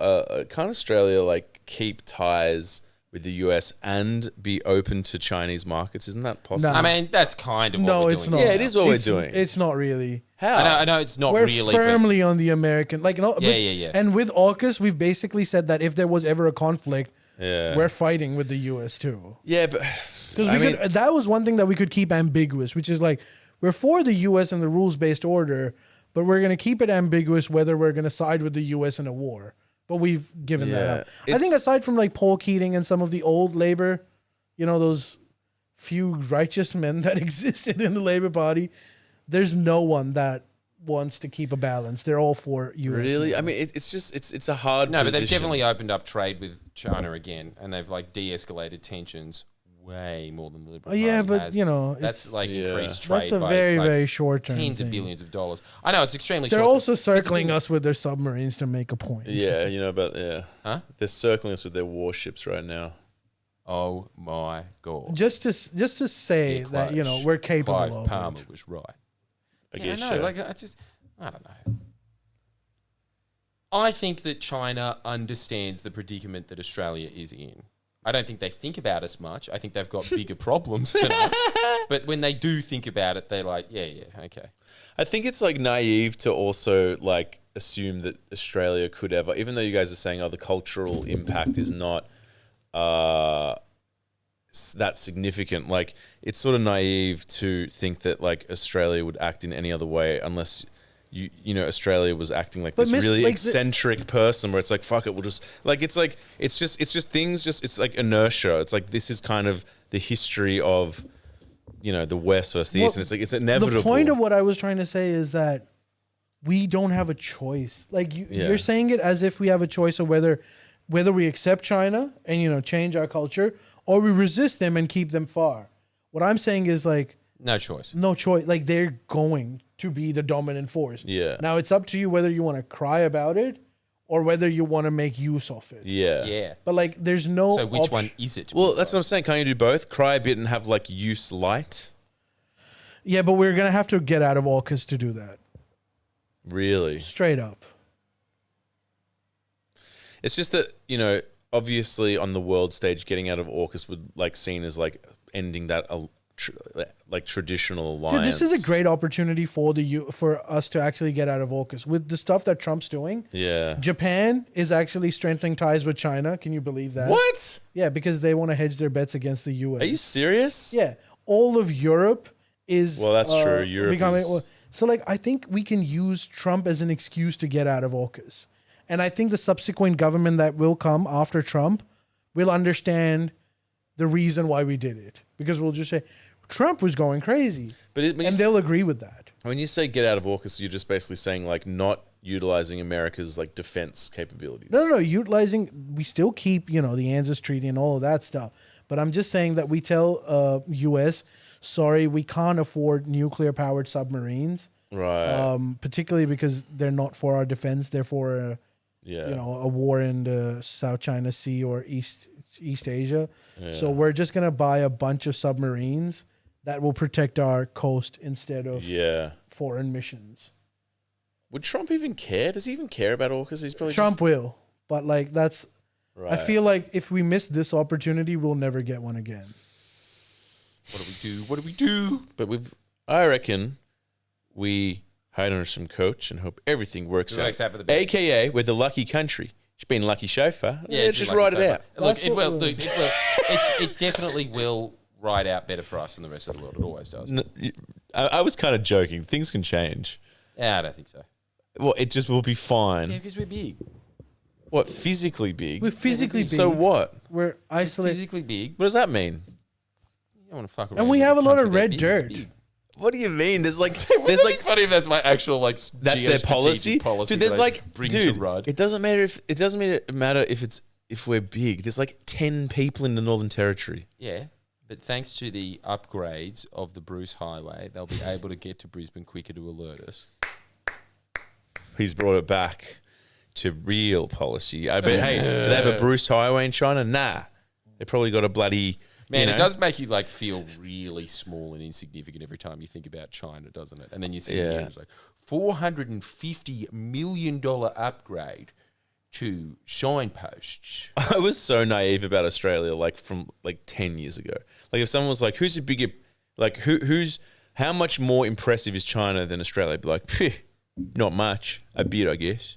keep ties with the US and be open to Chinese markets? Isn't that possible? Nah. I mean, that's kind of what No, we're it's doing. not. Yeah, it is what It's- we're doing. It's not really. How? I know it's not We're really. but firmly on the American, Yeah. And with AUKUS, we've basically said that if there was ever a conflict, Yeah. we're fighting with the US too. Yeah, but Because that was one thing that we could keep ambiguous, which is we're for the US and the rules-based order, but we're going to keep it ambiguous whether we're going to side with the US in a war. But we've given that up. I think aside from Paul Keating and some of the old Labor, those few righteous men that existed in the Labor Party, there's no one that wants to keep a balance. They're all for US. really, I mean, it's a hard. No, but they've position. definitely opened up trade with China again, and they've de-escalated tensions way more than the Liberal Party yeah, but has. it's, That's increased trade. that's a by, very, very short term. tens of billions of dollars. I know it's extremely. They're short-term. also circling us with their submarines to make a point. Yeah, Huh? Huh? They're circling us with their warships right now. Oh my God. Just to say Yeah, that close. we're capable Clive of Palmer it. was right. I Yeah, guess no, so. like I don't know. I think that China understands the predicament that Australia is in. I don't think they think about us much. I think they've got bigger problems than us. But when they do think about it, they're like, yeah, okay. I think it's like naive to also like assume that Australia could ever, even though you guys are saying, oh, the cultural impact is not that significant. Like, it's sort of naive to think that like Australia would act in any other way unless Australia was acting like this really eccentric person where it's like, fuck it, we'll just like, it's just things, it's like inertia. It's like, this is kind of the history of, the West versus the East. And it's like, it's inevitable. The point of what I was trying to say is that we don't have a choice. Like you're saying it as if we have a choice of whether we accept China and, change our culture, or we resist them and keep them far. What I'm saying is like, no choice. Like they're going to be the dominant force. Yeah. Now it's up to you whether you want to cry about it or whether you want to make use of it. Yeah. Yeah. But like, there's no. So which one is it? Well, that's what I'm saying. Can't you do both? Cry a bit and have like use light? Yeah, but we're gonna have to get out of AUKUS to do that. Really? Straight up. It's just that, obviously on the world stage, getting out of AUKUS would like seen as like ending that traditional alliance. Dude, this is a great opportunity for us to actually get out of AUKUS with the stuff that Trump's doing. Yeah. Japan is actually strengthening ties with China. Can you believe that? What? Yeah, because they want to hedge their bets against the US. Are you serious? Yeah, all of Europe is. Well, that's true. Europe is... So, like, I think we can use Trump as an excuse to get out of AUKUS, and I think the subsequent government that will come after Trump will understand the reason why we did it, because we'll just say Trump was going crazy, and they'll agree with that. When you say get out of AUKUS, you're just basically saying like not utilizing America's like defense capabilities. No, we still keep, the ANZUS Treaty and all of that stuff. But I'm just saying that we tell US, sorry, we can't afford nuclear powered submarines. Right. Particularly because they're not for our defense, they're for a war in the South China Sea or East Asia. Yeah. So we're just gonna buy a bunch of submarines that will protect our coast instead of foreign missions. Would Trump even care? Does he even care about AUKUS? He's probably Trump will, but like that's. Right. I feel like if we miss this opportunity, we'll never get one again. What do we do? But I reckon we hide under some coach and hope everything works out. For the best. AKA, we're the lucky country. It's been lucky chauffeur. Yeah, just write it out. Look, it definitely will ride out better for us than the rest of the world. It always does. No, I was kind of joking. Things can change. Yeah, I don't think so. Well, it just will be fine. Yeah, because we're big. What, physically big? We're physically big. So what? We're isolated. Physically big. What does that mean? You don't want to fuck around. And we with have a lot country of that red big. dirt. It's big. What do you mean? There's like funny if that's my actual like that's their geostrategic policy. Dude, there's that I like bring dude, to Rudd. it doesn't matter if we're big. There's like 10 people in the Northern Territory. Yeah, but thanks to the upgrades of the Bruce Highway, they'll be able to get to Brisbane quicker to alert us. He's brought it back to real policy. I bet. Hey, do they have a Bruce Highway in China? Nah, they probably got a bloody. Man, it does make you like feel really small and insignificant every time you think about China, doesn't it? And then you see here, it's like $450 million upgrade to signposts. I was so naive about Australia, like from like 10 years ago. Like if someone was like, "Who's a bigger, like how much more impressive is China than Australia?" I'd be like, "Phew, not much. A bit, I guess."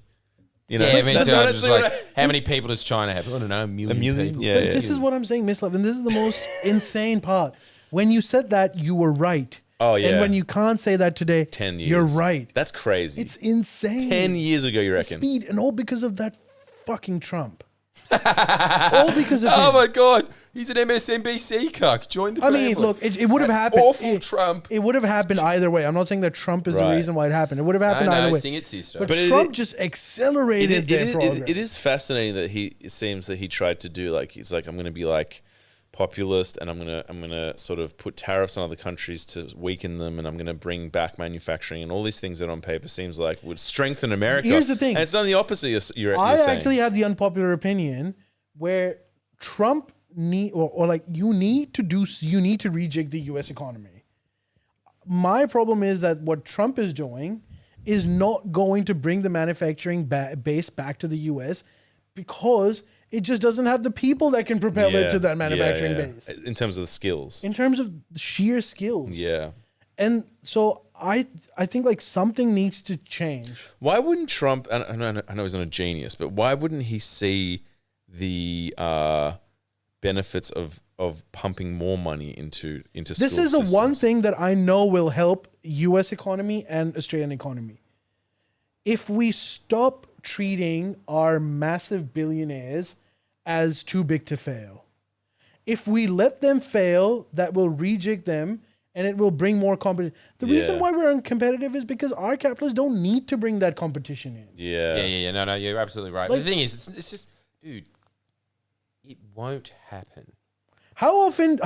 Yeah, I mean, so just like, how many people does China have? I don't know, a million people. Yeah, But this is what I'm saying, Miss Love, and this is the most insane part. When you said that, you were right. Oh, yeah. And when you can't say that today, 10 years. You're right. That's crazy. It's insane. 10 years ago, you reckon? Speed, and all because of that fucking Trump. All because of him. Oh my God, he's an MSNBC cuck. Join the family. I mean, look, it would have happened. Awful Trump. It would have happened either way. I'm not saying that Trump is the reason why it happened. It would have happened either way. Sing it, sister. But Trump just accelerated their progress. It is fascinating that it seems that he tried to do like, he's like, I'm going to be like populist and I'm gonna sort of put tariffs on other countries to weaken them, and I'm gonna bring back manufacturing and all these things that on paper seems like would strengthen America. Here's the thing. And it's done the opposite. You're I saying. actually have the unpopular opinion where Trump need, or like you need to rejig the U.S. economy. My problem is that what Trump is doing is not going to bring the manufacturing base back to the U.S. because it just doesn't have the people that can propel it to that manufacturing base. In terms of the skills. In terms of sheer skills. Yeah. And so I think like something needs to change. Why wouldn't Trump, I know he's not a genius, but why wouldn't he see the benefits of pumping more money into This school is the systems? one thing that I know will help U.S. economy and Australian economy. If we stop treating our massive billionaires as too big to fail, if we let them fail, that will rejig them and it will bring more competition. The reason why we're uncompetitive is because our capitalists don't need to bring that competition in. Yeah. No, you're absolutely right. Like- the thing is, it's just, dude, it won't happen. How often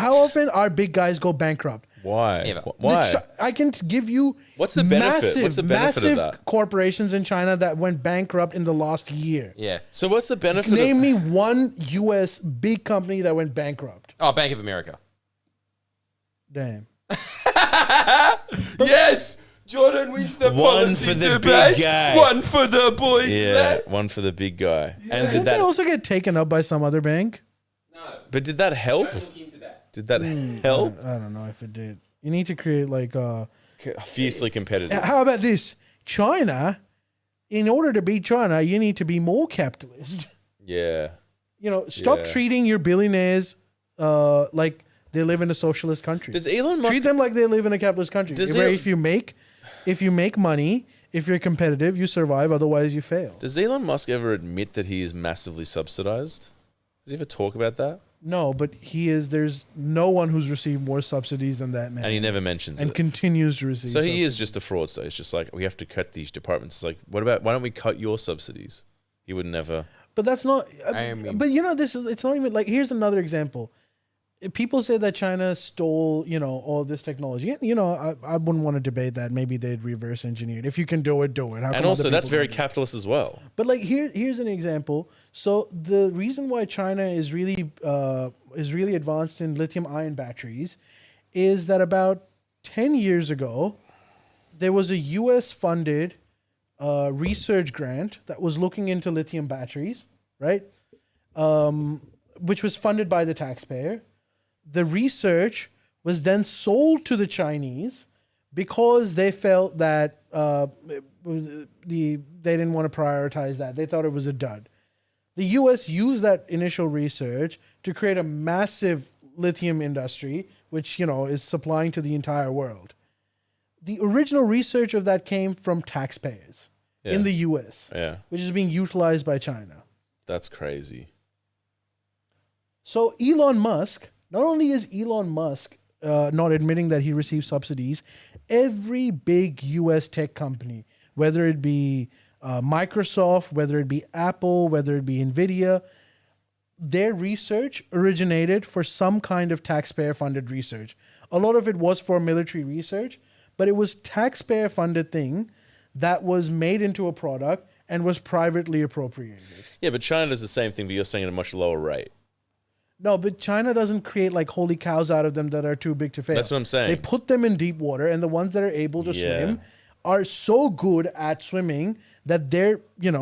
our big guys go bankrupt? Why? Never. Why? I can give you What's the benefit? massive, What's the benefit of massive that? corporations in China that went bankrupt in the last year. Yeah. So what's the benefit Name of... me one U.S. big company that went bankrupt. Oh, Bank of America. Damn. Yes! Jordan wins the One policy for the debate. big guy. One for the boys. Yeah, lad. one for the big guy. And Didn't did they that... also get taken up by some other bank? No, But did that help? look into that. Did that help? I don't know if it did. You need to create like Fiercely competitive. how about this? China, in order to beat China, you need to be more capitalist. Yeah. You know, stop Yeah. treating your billionaires like they live in a socialist country. Does Elon Musk... Treat them like they live in a capitalist country. Does Where Elon- if you make money, if you're competitive, you survive. Otherwise, you fail. Does Elon Musk ever admit that he is massively subsidized? Does he ever talk about that? No, but he is. There's no one who's received more subsidies than that man, And he never mentions and it. continues to receive. So he subsidies. is just a fraudster. It's just like, we have to cut these departments. It's like, why don't we cut your subsidies? He would never... But that's not. I mean- but you know, it's not even like. Here's another example. People say that China stole, all this technology. I wouldn't want to debate that. Maybe they'd reverse engineer it. If you can do it, do it. How come And other also, that's people very can't? capitalist as well. But like here's an example. So the reason why China is really advanced in lithium-ion batteries is that about 10 years ago, there was a U.S.-funded research grant that was looking into lithium batteries, right? Which was funded by the taxpayer. The research was then sold to the Chinese because they felt that they didn't want to prioritize that. They thought it was a dud. The U.S. used that initial research to create a massive lithium industry, which, is supplying to the entire world. The original research of that came from taxpayers in the U.S., which is being utilized by China. That's crazy. So Elon Musk, not only is Elon Musk not admitting that he received subsidies, every big U.S. tech company, whether it be Microsoft, whether it be Apple, whether it be NVIDIA, their research originated for some kind of taxpayer-funded research. A lot of it was for military research, but it was taxpayer-funded thing that was made into a product and was privately appropriated. Yeah, but China does the same thing, but you're saying at a much lower rate. No, but China doesn't create like holy cows out of them that are too big to fail. That's what I'm saying. They put them in deep water, and the ones that are able to swim are so good at swimming that they're,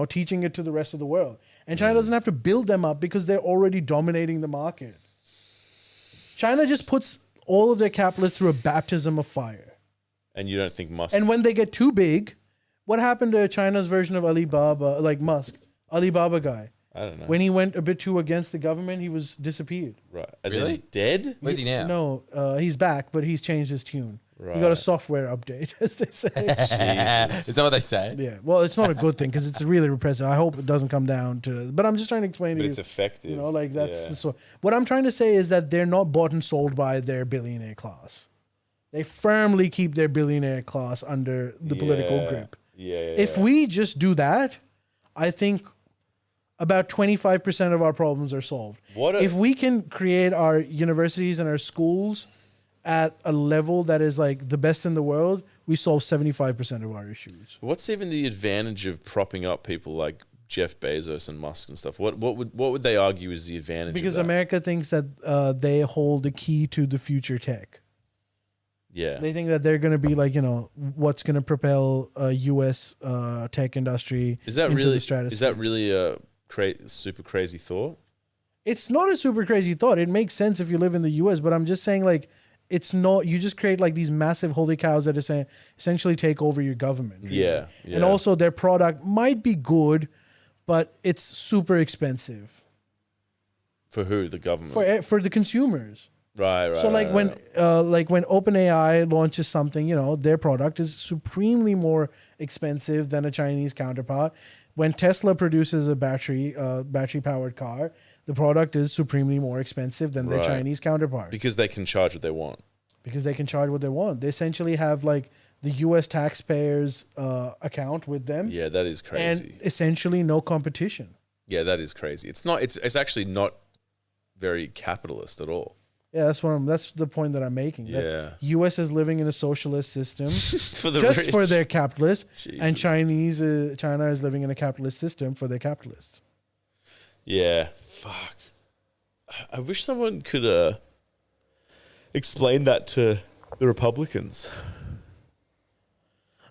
teaching it to the rest of the world. And China doesn't have to build them up because they're already dominating the market. China just puts all of their capitalists through a baptism of fire. And you don't think Musk... And when they get too big, what happened to China's version of Alibaba, like Musk? Alibaba guy. I don't know. When he went a bit too against the government, he was disappeared. Right. As Really? in dead? Where's he now? No, he's back, but he's changed his tune. Right. He got a software update, as they say. Is that what they say? Yeah, well, it's not a good thing because it's really repressive. I hope it doesn't come down to. But I'm just trying to explain But to it's you. effective. That's Yeah. the sort. What I'm trying to say is that they're not bought and sold by their billionaire class. They firmly keep their billionaire class under the political grip. Yeah. If we just do that, I think about 25% of our problems are solved. If we can create our universities and our schools at a level that is like the best in the world, we solve 75% of our issues. What's even the advantage of propping up people like Jeff Bezos and Musk and stuff? What would they argue is the advantage? Because of that? America thinks that they hold the key to the future tech. Yeah. They think that they're going to be like, what's going to propel U.S. Tech industry Is that into really the stratosphere. is that really a super crazy thought? It's not a super crazy thought. It makes sense if you live in the U.S., but I'm just saying, like, it's not. You just create like these massive holy cows that essentially take over your government. Really. Yeah, And also, their product might be good, but it's super expensive For who? The government. for the consumers. Right. So like when OpenAI launches something, their product is supremely more expensive than a Chinese counterpart. When Tesla produces a battery powered car, the product is supremely more expensive than their Right. Chinese counterpart because they can charge what they want. because they can charge what they want. They essentially have like the U.S. taxpayers' account with them, Yeah, that is crazy. and essentially no competition. Yeah, that is crazy. It's not. It's actually not very capitalist at all. Yeah, that's the point that I'm making. Yeah. That U.S. is living in a socialist system. For the just rich. for their capitalists, and Jesus. China is living in a capitalist system for their capitalists. Yeah. Fuck. I wish someone could explain that to the Republicans.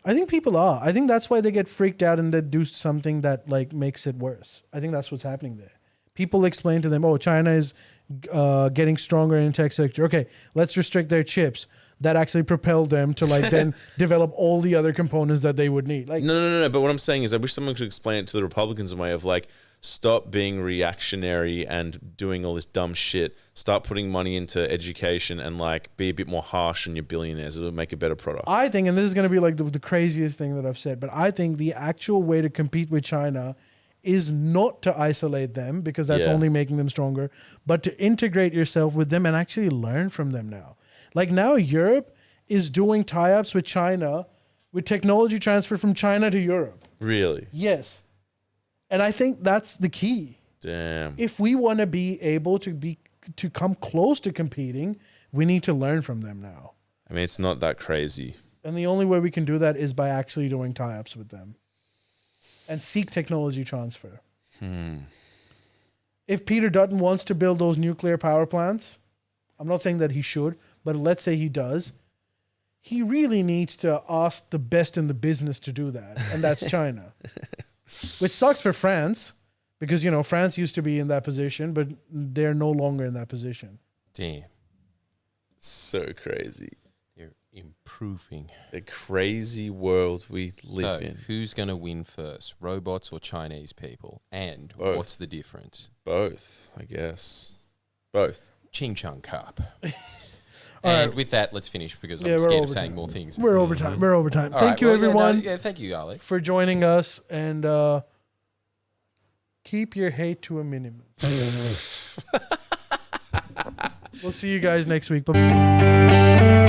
I think people are. I think that's why they get freaked out and they do something that like makes it worse. I think that's what's happening there. People explain to them, "Oh, China is getting stronger in the tech sector. Okay, let's restrict their chips." That actually propelled them to like then develop all the other components that they would need. Like, No. But what I'm saying is, I wish someone could explain it to the Republicans in a way of like, stop being reactionary and doing all this dumb shit. Start putting money into education and like be a bit more harsh on your billionaires. It'll make a better product. I think, and this is going to be like the craziest thing that I've said, but I think the actual way to compete with China is not to isolate them because that's Yeah. only making them stronger, but to integrate yourself with them and actually learn from them now. Like now Europe is doing tie-ups with China with technology transfer from China to Europe. Really? Yes. And I think that's the key. Damn. If we want to be able to come close to competing, we need to learn from them now. I mean, it's not that crazy. And the only way we can do that is by actually doing tie-ups with them and seek technology transfer. If Peter Dutton wants to build those nuclear power plants, I'm not saying that he should, but let's say he does, he really needs to ask the best in the business to do that, and that's China. Which sucks for France, because, France used to be in that position, but they're no longer in that position. Damn, So crazy. they're improving. The crazy world we live So, in. who's going to win first, robots or Chinese people? And Both. what's the difference? Both, I guess. Both. Ching Chung Cup. All And right. with that, let's finish because Yeah, I'm we're scared over of saying time. more things. We're over time. We're over time. All Thank right, you, well, yeah, no, everyone, yeah, thank you, Ali. for joining us, and keep your hate to a minimum. We'll see you guys next week. Bye.